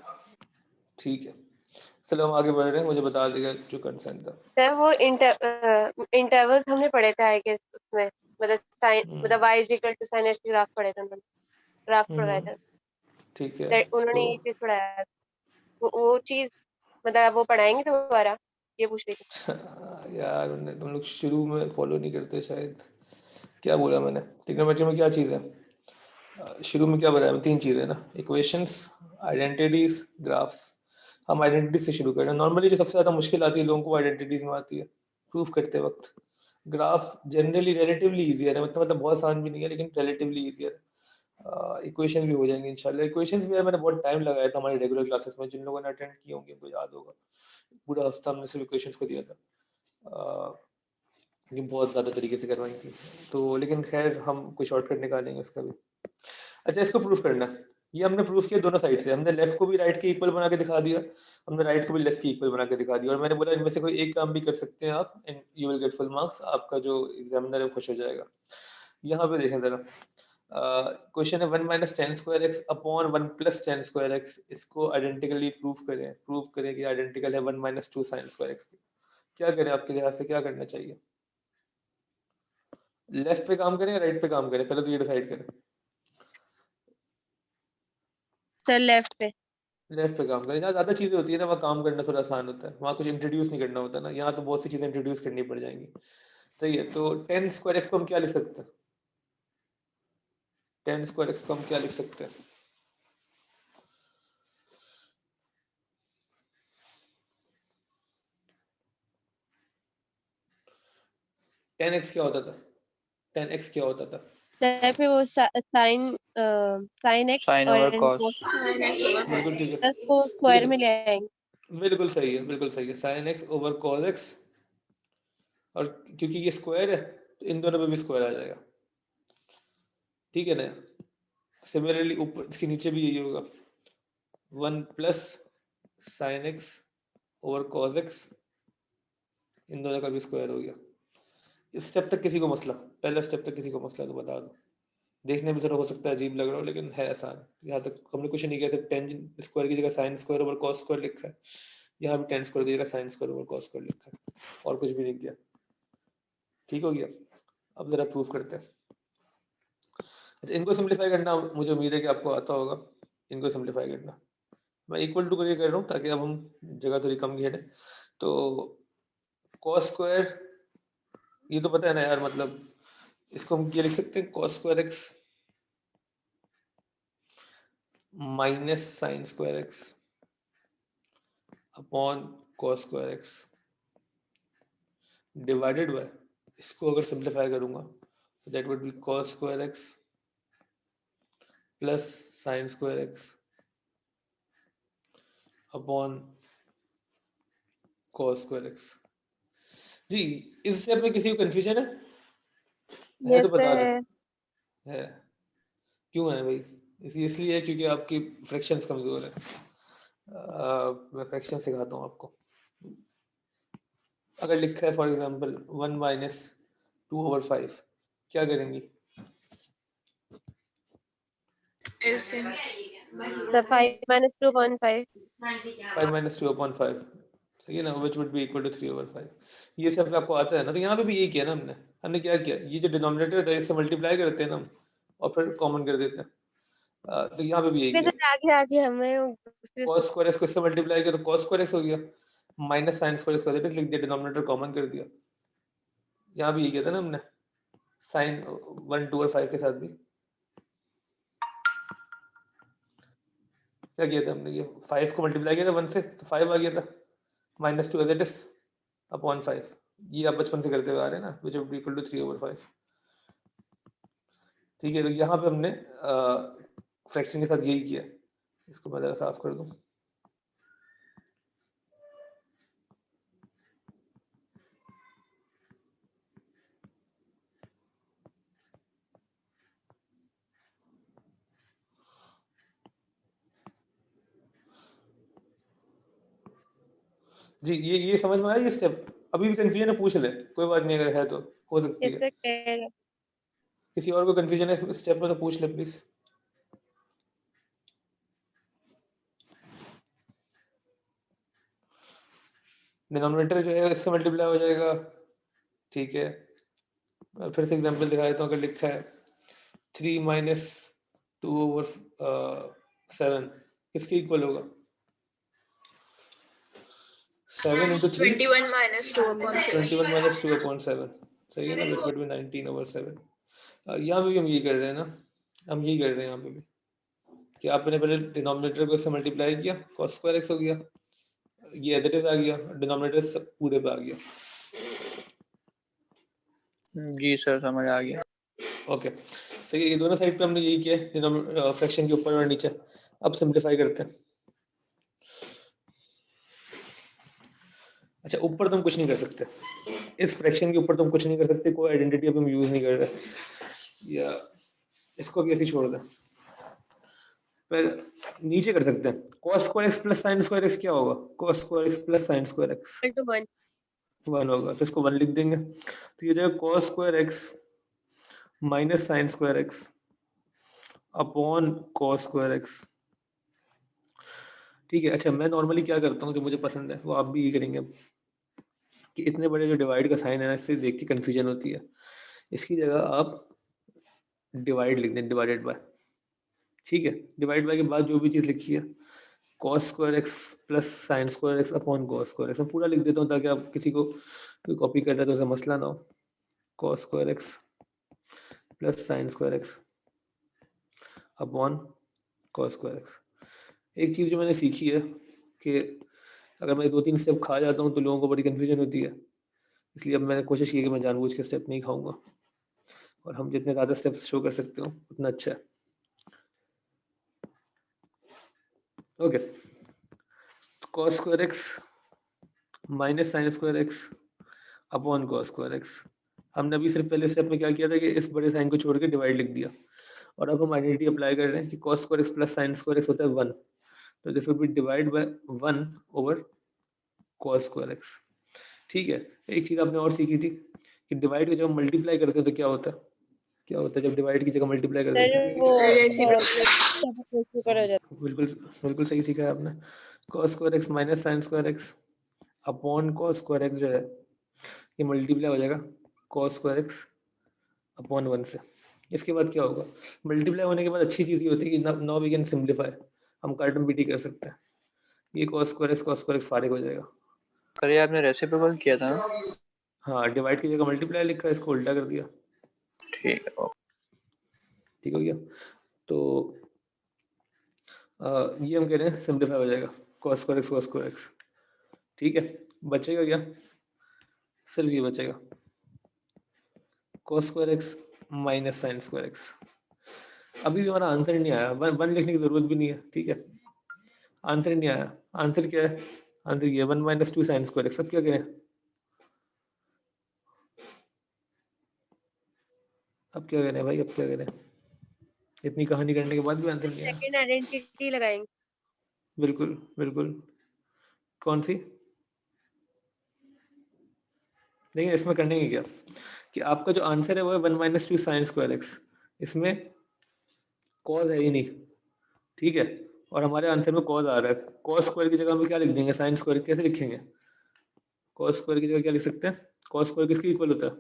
ठीक है, चलो हम आगे बढ़ रहे हैं, मुझे बता देगा जो कंसर्न था। सर वो इंटरवल्स हमने पढ़े थे आई गेस उसमें, मतलब साइन मतलब y is equal to sine x graph पढ़े थे हमने, ग्राफ पढ़ाया था ठीक है, सर उन्होंने, तो ये चीज पढ़ाया वो चीज मतलब वो पढ़ाएंगे दोबारा, ये पूछ रही थी। यार तुम लोग शुरू में फॉलो नहीं करते शायद। क्या बोला मैंने? ट्रिग्नोमेट्री में क्या चीज़ है? शुरू में क्या बताया? तीन चीज़ें ना, इक्वेशंस, आइडेंटिटीज, ग्राफ्स। हम आइडेंटिटी से शुरू करें। नॉर्मली जो सबसे ज़्यादा मुश्किल आती है लोगों को आइडेंटिटीज में आती है प्रूफ करते वक्त। ग्राफ जनरली रिलेटिवली ईजियर है, मतलब बहुत आसान भी नहीं है लेकिन रिलेटिवली ईजियर है। इक्वेशन भी हो जाएंगे इंशाल्लाह। इक्वेशंस भी मैंने बहुत टाइम लगाया था हमारे रेगुलर क्लासेस में, जिन लोगों ने अटेंड किए होंगे उनको याद होगा। पूरा हफ्ता हमने सिर्फ इक्वेशंस को दिया था, ये बहुत ज़्यादा तरीके से करवाई थी। तो लेकिन खैर हम कोई शॉर्टकट निकालेंगे उसका भी। अच्छा, इसको प्रूफ करना है। ये हमने प्रूफ किया दोनों साइड से, हमने लेफ्ट को भी राइट के इक्वल बना के दिखा दिया, हमने राइट को भी लेफ्ट के इक्वल बना के दिखा दिया, और मैंने बोला इनमें से कोई एक काम भी कर सकते हैं आप and you will get full marks. आपका जो एग्जामिनर है खुश हो जाएगा। यहाँ पे देखें जरा, क्वेश्चन है 1 minus tan square x upon 1 plus tan square x, इसको आइडेंटिकली प्रूफ करें कि आइडेंटिकल है 1 minus two sign square x. क्या करें आपके लिहाज से, क्या करना चाहिए? लेफ्ट पे काम करें या राइट पे काम करें, पहले तो ये डिसाइड करें। सर लेफ्ट पे। लेफ्ट पे काम करें, जहाँ ज्यादा चीजें होती है ना वहाँ काम करना थोड़ा आसान होता है, वहाँ कुछ इंट्रोड्यूस नहीं करना होता ना, यहाँ तो बहुत सी चीजें इंट्रोड्यूस करनी पड़ जाएंगी। सही है, तो टेन स्क्वायर एक्स को हम क्या लिख सकते हैं? टेन स्क्वायर एक्स को हम क्या लिख सकते हैं? टेन एक्स क्या होता था? टेन एक्स क्या होता था? सर फिर वो साइन एक्स साइन ओवर और कॉस। बिल्कुल ठीक है, प्लस को ठीक स्क्वायर में है, ले आएंगे। बिल्कुल सही है, बिल्कुल सही है। Sine x over cos x, और क्योंकि ये स्क्वायर है तो इन दोनों पे भी स्क्वायर आ जाएगा, ठीक है ना। सिमिलरली ऊपर इसके नीचे भी यही होगा, 1 plus sine x over cos x, इन दोनों का भी स्क्वायर हो गया। इस स्टेप तक किसी को मसला, पहला स्टेप तक किसी को मसला तो बता दो। देखने में थोड़ा हो सकता है अजीब लग रहा हो, लेकिन है आसान। यहाँ तक हमने कुछ नहीं किया, सिर्फ टेन स्क्वायर की जगह sine square over cos square लिखा है, यहाँ भी टेन स्क्वायर की जगह sine square over cos square लिखा है, और कुछ भी नहीं किया। ठीक हो गया। अब जरा प्रूफ करते हैं। अच्छा, इनको सिंप्लीफाई करना मुझे उम्मीद है कि आपको आता होगा। इनको सिंप्लीफाई करना मैं इक्वल टू करके कर रहा हूँ, ताकि अब हम जगह थोड़ी कम घेरे। तो कॉस स्क्वायर, ये तो पता है ना यार, मतलब इसको हम क्या लिख सकते हैं, cos square x minus sine square x upon cos square x divided by, इसको अगर सिंप्लीफाई करूंगा तो that would be cos square x plus sine square x upon cos square x. जी, इस स्टेप में किसी को कंफ्यूजन है तो बता दो। है, क्यों है भाई? इसलिए है क्योंकि आपकी फ्रैक्शंस कमजोर है। मैं फ्रैक्शन सिखाता हूँ आपको। अगर लिखा है फॉर एग्जांपल 1 माइनस 2/5, क्या करेंगी? ऐसे The 5 minus 2 upon 5. 5 minus 2/5, सही है ना, which would be equal to 3/5। ये सब आपको आता है ना, तो यहाँ पे भी यही किया ना हमने क्या किया, ये जो डिनोमिनेटर है इससे मल्टीप्लाई करते हैं ना हम, और फिर कॉमन कर देते हैं। तो यहाँ पे भी यही वैसे किया। आगे हमें cos स्क्वायर एक्स को इससे मल्टीप्लाई किया तो cos स्क्वायर एक्स हो गया, माइनस साइन स्क्वायर एक्स को लिख दिया, डिनोमिनेटर कॉमन कर दिया। यहाँ भी यही किया था ना हमने, साइन 1 2 और 5 के साथ भी क्या किया था हमने, ये 5 को मल्टीप्लाई किया था 1 से तो 5 आ गया था, minus 2 as it is upon 5। ये आप बचपन से करते हुए आ रहे हैं ना, which would be equal to 3/5। ठीक है, तो यहाँ पे हमने फ्रैक्शन के साथ यही किया। इसको मैं जरा साफ कर दूं। जी, ये समझ में आया ये स्टेप? अभी भी कंफ्यूजन है पूछ ले, कोई बात नहीं, अगर है तो हो सकती है। किसी और को कंफ्यूजन है इस स्टेप में तो पूछ ले प्लीज। डिनोमिनेटर जो है इससे मल्टीप्लाई हो जाएगा। ठीक है, मैं फिर से एग्जांपल दिखा देता हूँ। अगर लिखा है 3 माइनस 2/7 किसके इक्वल होगा? 7 into 3 21 minus 2/7 21 minus 2/7, सही है ना, which would be 19/7। यहाँ पे भी हम यही कर रहे हैं ना, हम यही कर रहे हैं यहाँ पे भी कि आपने पहले डिनोमिनेटर को इससे मल्टीप्लाई किया, cos स्क्वायर x हो गया, ये एज इट इज आ गया, डिनोमिनेटर पूरे पे आ गया। जी सर, समझ आ गया। ओके, सही है, ये दोनों साइड पे हमने यही किया, फ्रैक्शन के ऊपर और नीचे। अब सिंप्लीफाई करते हैं। अच्छा, ऊपर तुम कुछ नहीं कर सकते, इस फ्रैक्शन के ऊपर तुम कुछ नहीं कर सकते, कोई आइडेंटिटी अब हम यूज नहीं कर रहे, या इसको भी ऐसे छोड़ दें। पर नीचे कर सकते हैं, cos square x plus sin square x क्या होगा? cos square x plus sin square x 1 होगा, तो इसको 1 लिख देंगे। तो ये जाएगा cos square x minus sin square x upon cos square x। ठीक है। अच्छा, मैं नॉर्मली क्या करता हूँ, जो मुझे पसंद है वो आप भी ये करेंगे, कि इतने बड़े जो डिवाइड का साइन है ना, इससे देख के कंफ्यूजन होती है। इसकी जगह आप डिवाइड लिख दें, डिवाइडेड बाय। ठीक है, डिवाइड बाय के बाद जो भी चीज़ लिखी है, cos square x plus sine square x upon cos square x, मैं पूरा लिख देता हूँ ताकि आप किसी को कोई कॉपी कर रहा है तो उसे मसला ना हो। cos square x plus sine square x upon cos square x. एक चीज़ जो मैंने सीखी है कि अगर मैं 2-3 स्टेप खा जाता हूँ तो लोगों को बड़ी कन्फ्यूजन होती है, इसलिए अब मैंने कोशिश की कि मैं जानबूझ के स्टेप नहीं खाऊंगा, और हम जितने ज़्यादा स्टेप्स शो कर सकते हो उतना अच्छा है। Okay, cos square x minus sine square x upon cos square x. हमने अभी सिर्फ पहले स्टेप में क्या किया था कि इस बड़े साइन को छोड़ के डिवाइड लिख दिया, और अब हम आइडेंटिटी अप्लाई कर रहे हैं कि cos square x plus sine square x होता है 1, तो this would B divide by 1 over cos square x. ठीक है, एक चीज़ आपने और सीखी थी कि डिवाइड की जब मल्टीप्लाई करते हैं तो क्या होता है, क्या होता है जब डिवाइड की जगह मल्टीप्लाई कर देते हैं? सर वो रेसिप्रोकल हो जाता बिल्कुल बिल्कुल सही सीखा है आपने। cos square x minus sine square x upon cos square x जो है ये मल्टीप्लाई हो जाएगा cos स्क्वायर एक्स अपॉन 1 से। इसके बाद क्या होगा, मल्टीप्लाई होने के बाद अच्छी चीज़ ये होती है कि नाउ वी कैन सिंप्लीफाई, हम काट पीटी कर सकते हैं। ये cos स्क्वायर एक्स फारिग हो जाएगा। करिए आपने रेसिप्रोकल किया था ना? हाँ, डिवाइड की जगह मल्टीप्लाई लिखा, इसको उल्टा कर दिया। ठीक है। ठीक हो गया। तो ये हम कह रहे हैं सिंप्लीफाई हो जाएगा cos स्क्वायर एक्स। ठीक है, बचेगा क्या, सिर्फ ये बचेगा cos square x minus sine square x. अभी भी हमारा आंसर नहीं आया, वन लिखने की जरूरत भी नहीं है। ठीक है, आंसर नहीं आया। आंसर क्या है, आंसर ये 1 माइनस 2 साइन स्क्वायर एक्स। अब क्या करें, अब क्या करें भाई, अब क्या करें, इतनी कहानी करने के बाद भी आंसर नहीं आया। सेकंड आइडेंटिटी लगाएंगे। बिल्कुल बिल्कुल, कौन सी, देखिए इसमें करने की क्या कि आपका जो आंसर है वो है 1 माइनस 2 साइन स्क्वायर एक्स, इसमें कॉज है ही नहीं। ठीक है, और हमारे आंसर में कॉज आ रहा है, कॉस स्क्वायर की जगह हम क्या लिख देंगे, साइन स्क्वायर। कैसे लिखेंगे, कॉस स्क्वायर की जगह क्या लिख सकते हैं, कॉस स्क्वायर किसके इक्वल होता है,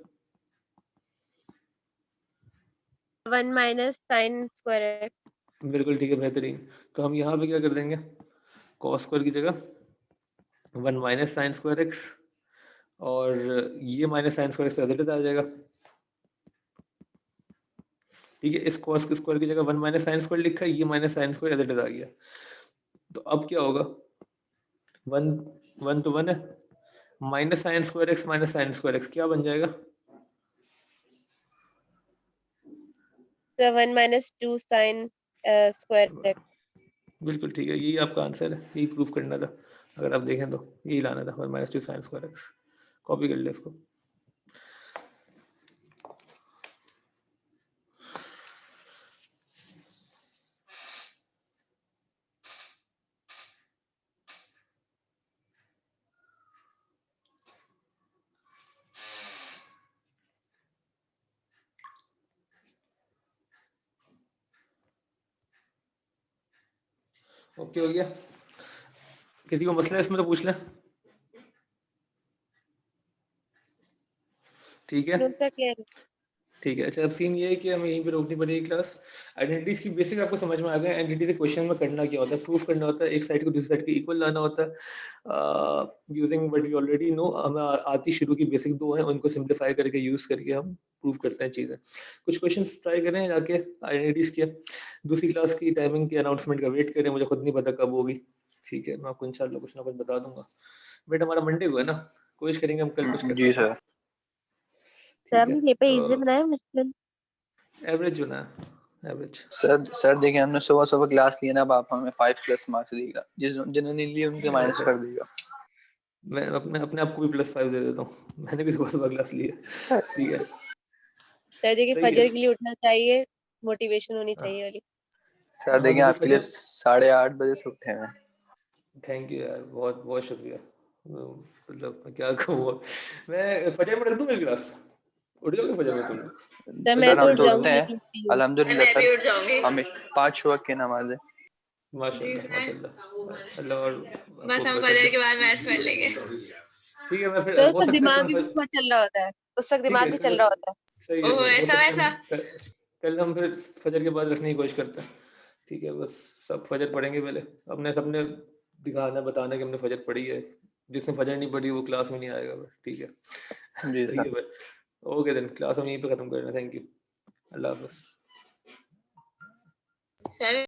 1 माइनस साइन स्क्वायर एक्स। बिल्कुल ठीक है, बेहतरीन। तो हम यहाँ पे क्या कर देंगे, कॉस स्क्वायर की जगह 1 माइनस साइन स्क्वायर एक्स, और ये minus sine square x as आ जाएगा। ठीक है, इस कॉस स्क्वायर की जगह 1 माइनस साइन स्क्वायर लिखा है, ये माइनस साइन स्क्वायर एज आ गया। तो अब क्या होगा, 1 तो 1 है, माइनस साइन स्क्वायर एक्स क्या बन जाएगा, 1 माइनस 2 साइन स्क्वायर एक्स। बिल्कुल ठीक है, यही आपका आंसर है, यही प्रूफ करना था। अगर आप देखें तो यही लाना था, 1 minus 2 sine square x. Copy कर ले इसको। ओके हो गया, किसी को मसला है इसमें तो पूछ लें। ठीक है क्लियर। ठीक है। अच्छा, अब सीन ये है कि हमें यहीं पे रोकनी पड़ेगी क्लास। आइडेंटिटीज की बेसिक आपको समझ में आ गया। आइडेंटिटी के क्वेश्चन में करना क्या होता है, प्रूफ करना होता है, एक साइड को दूसरी साइड के इक्वल लाना होता है using what you already know. हमें आती शुरू की बेसिक दो हैं, उनको सिंप्लीफाई करके यूज करके हम प्रूफ करते हैं चीज़ें। कुछ क्वेश्चन ट्राई करें जाके आइडेंटिटीज के। दूसरी क्लास की टाइमिंग के अनाउंसमेंट का वेट करें, मुझे खुद नहीं पता कब होगी। ठीक है, मैं आपको इंशाल्लाह कुछ ना कुछ बता दूंगा। बट हमारा मंडे को है ना, कोशिश करेंगे हम कल कुछ कर जी सकें। सर। ठीक है, पेपर तो इजी बनाया मुश्किल। एवरेज जो ना, एवरेज। सर देखिए हमने सुबह सुबह क्लास लिया ना, अब आप हमें 5+ मार्क्स देगा, जिन्होंने लिए उनके माइनस कर देगा। मैं अपने अपने आप को भी +5 दे देता हूँ, मैंने भी सुबह सुबह क्लास ली है। ठीक है, सर देखिए सही है। फजर के लिए उठना चाहिए, मोटिवेशन होनी चाहिए वाली। सर देखिए मुझे आपके लिए फजर, 8:30 बजे से उठे हैं। थैंक यू यार, बहुत बहुत शुक्रिया। मतलब मैं क्या कहूँ, मैं फजर में रख दूँ मेरी क्लास, उठ जाओगे फजर में तुम? सर मैं सर तो हम उठ तो जाऊंगी उठते हैं लेकिन free हूँ। अल्हम्दुलिल्लाह मैं भी सर। उठ जाऊंगी। हमें 5 वक्त की नमाज है। जी माशाल्लाह सर। माशाल्लाह, अल्लाह और बस आपको हम बरकत फजर दे। के बाद मैथ्स पढ़ लेंगे। ठीक है, मैं फिर सर हो उसका सकता है दिमाग कल भी बहुत चल रहा होता है, उसका ठीक दिमाग है भी कल, चल रहा होता है। सही है, ओहो, हो ऐसा सकता है वैसा। कल हम फिर फजर के बाद रखने की कोशिश करते हैं। ठीक है, बस सब फजर पढ़ेंगे पहले, अपने सबने दिखाना बताना कि हमने फजर पढ़ी है। जिसने फजर नहीं पढ़ी वो क्लास में नहीं आएगा फिर। ठीक है जी सही सर। है फिर। ओके देन, क्लास हम यहीं पे खत्म कर रहे हैं। थैंक यू, अल्लाह हाफिज़। सर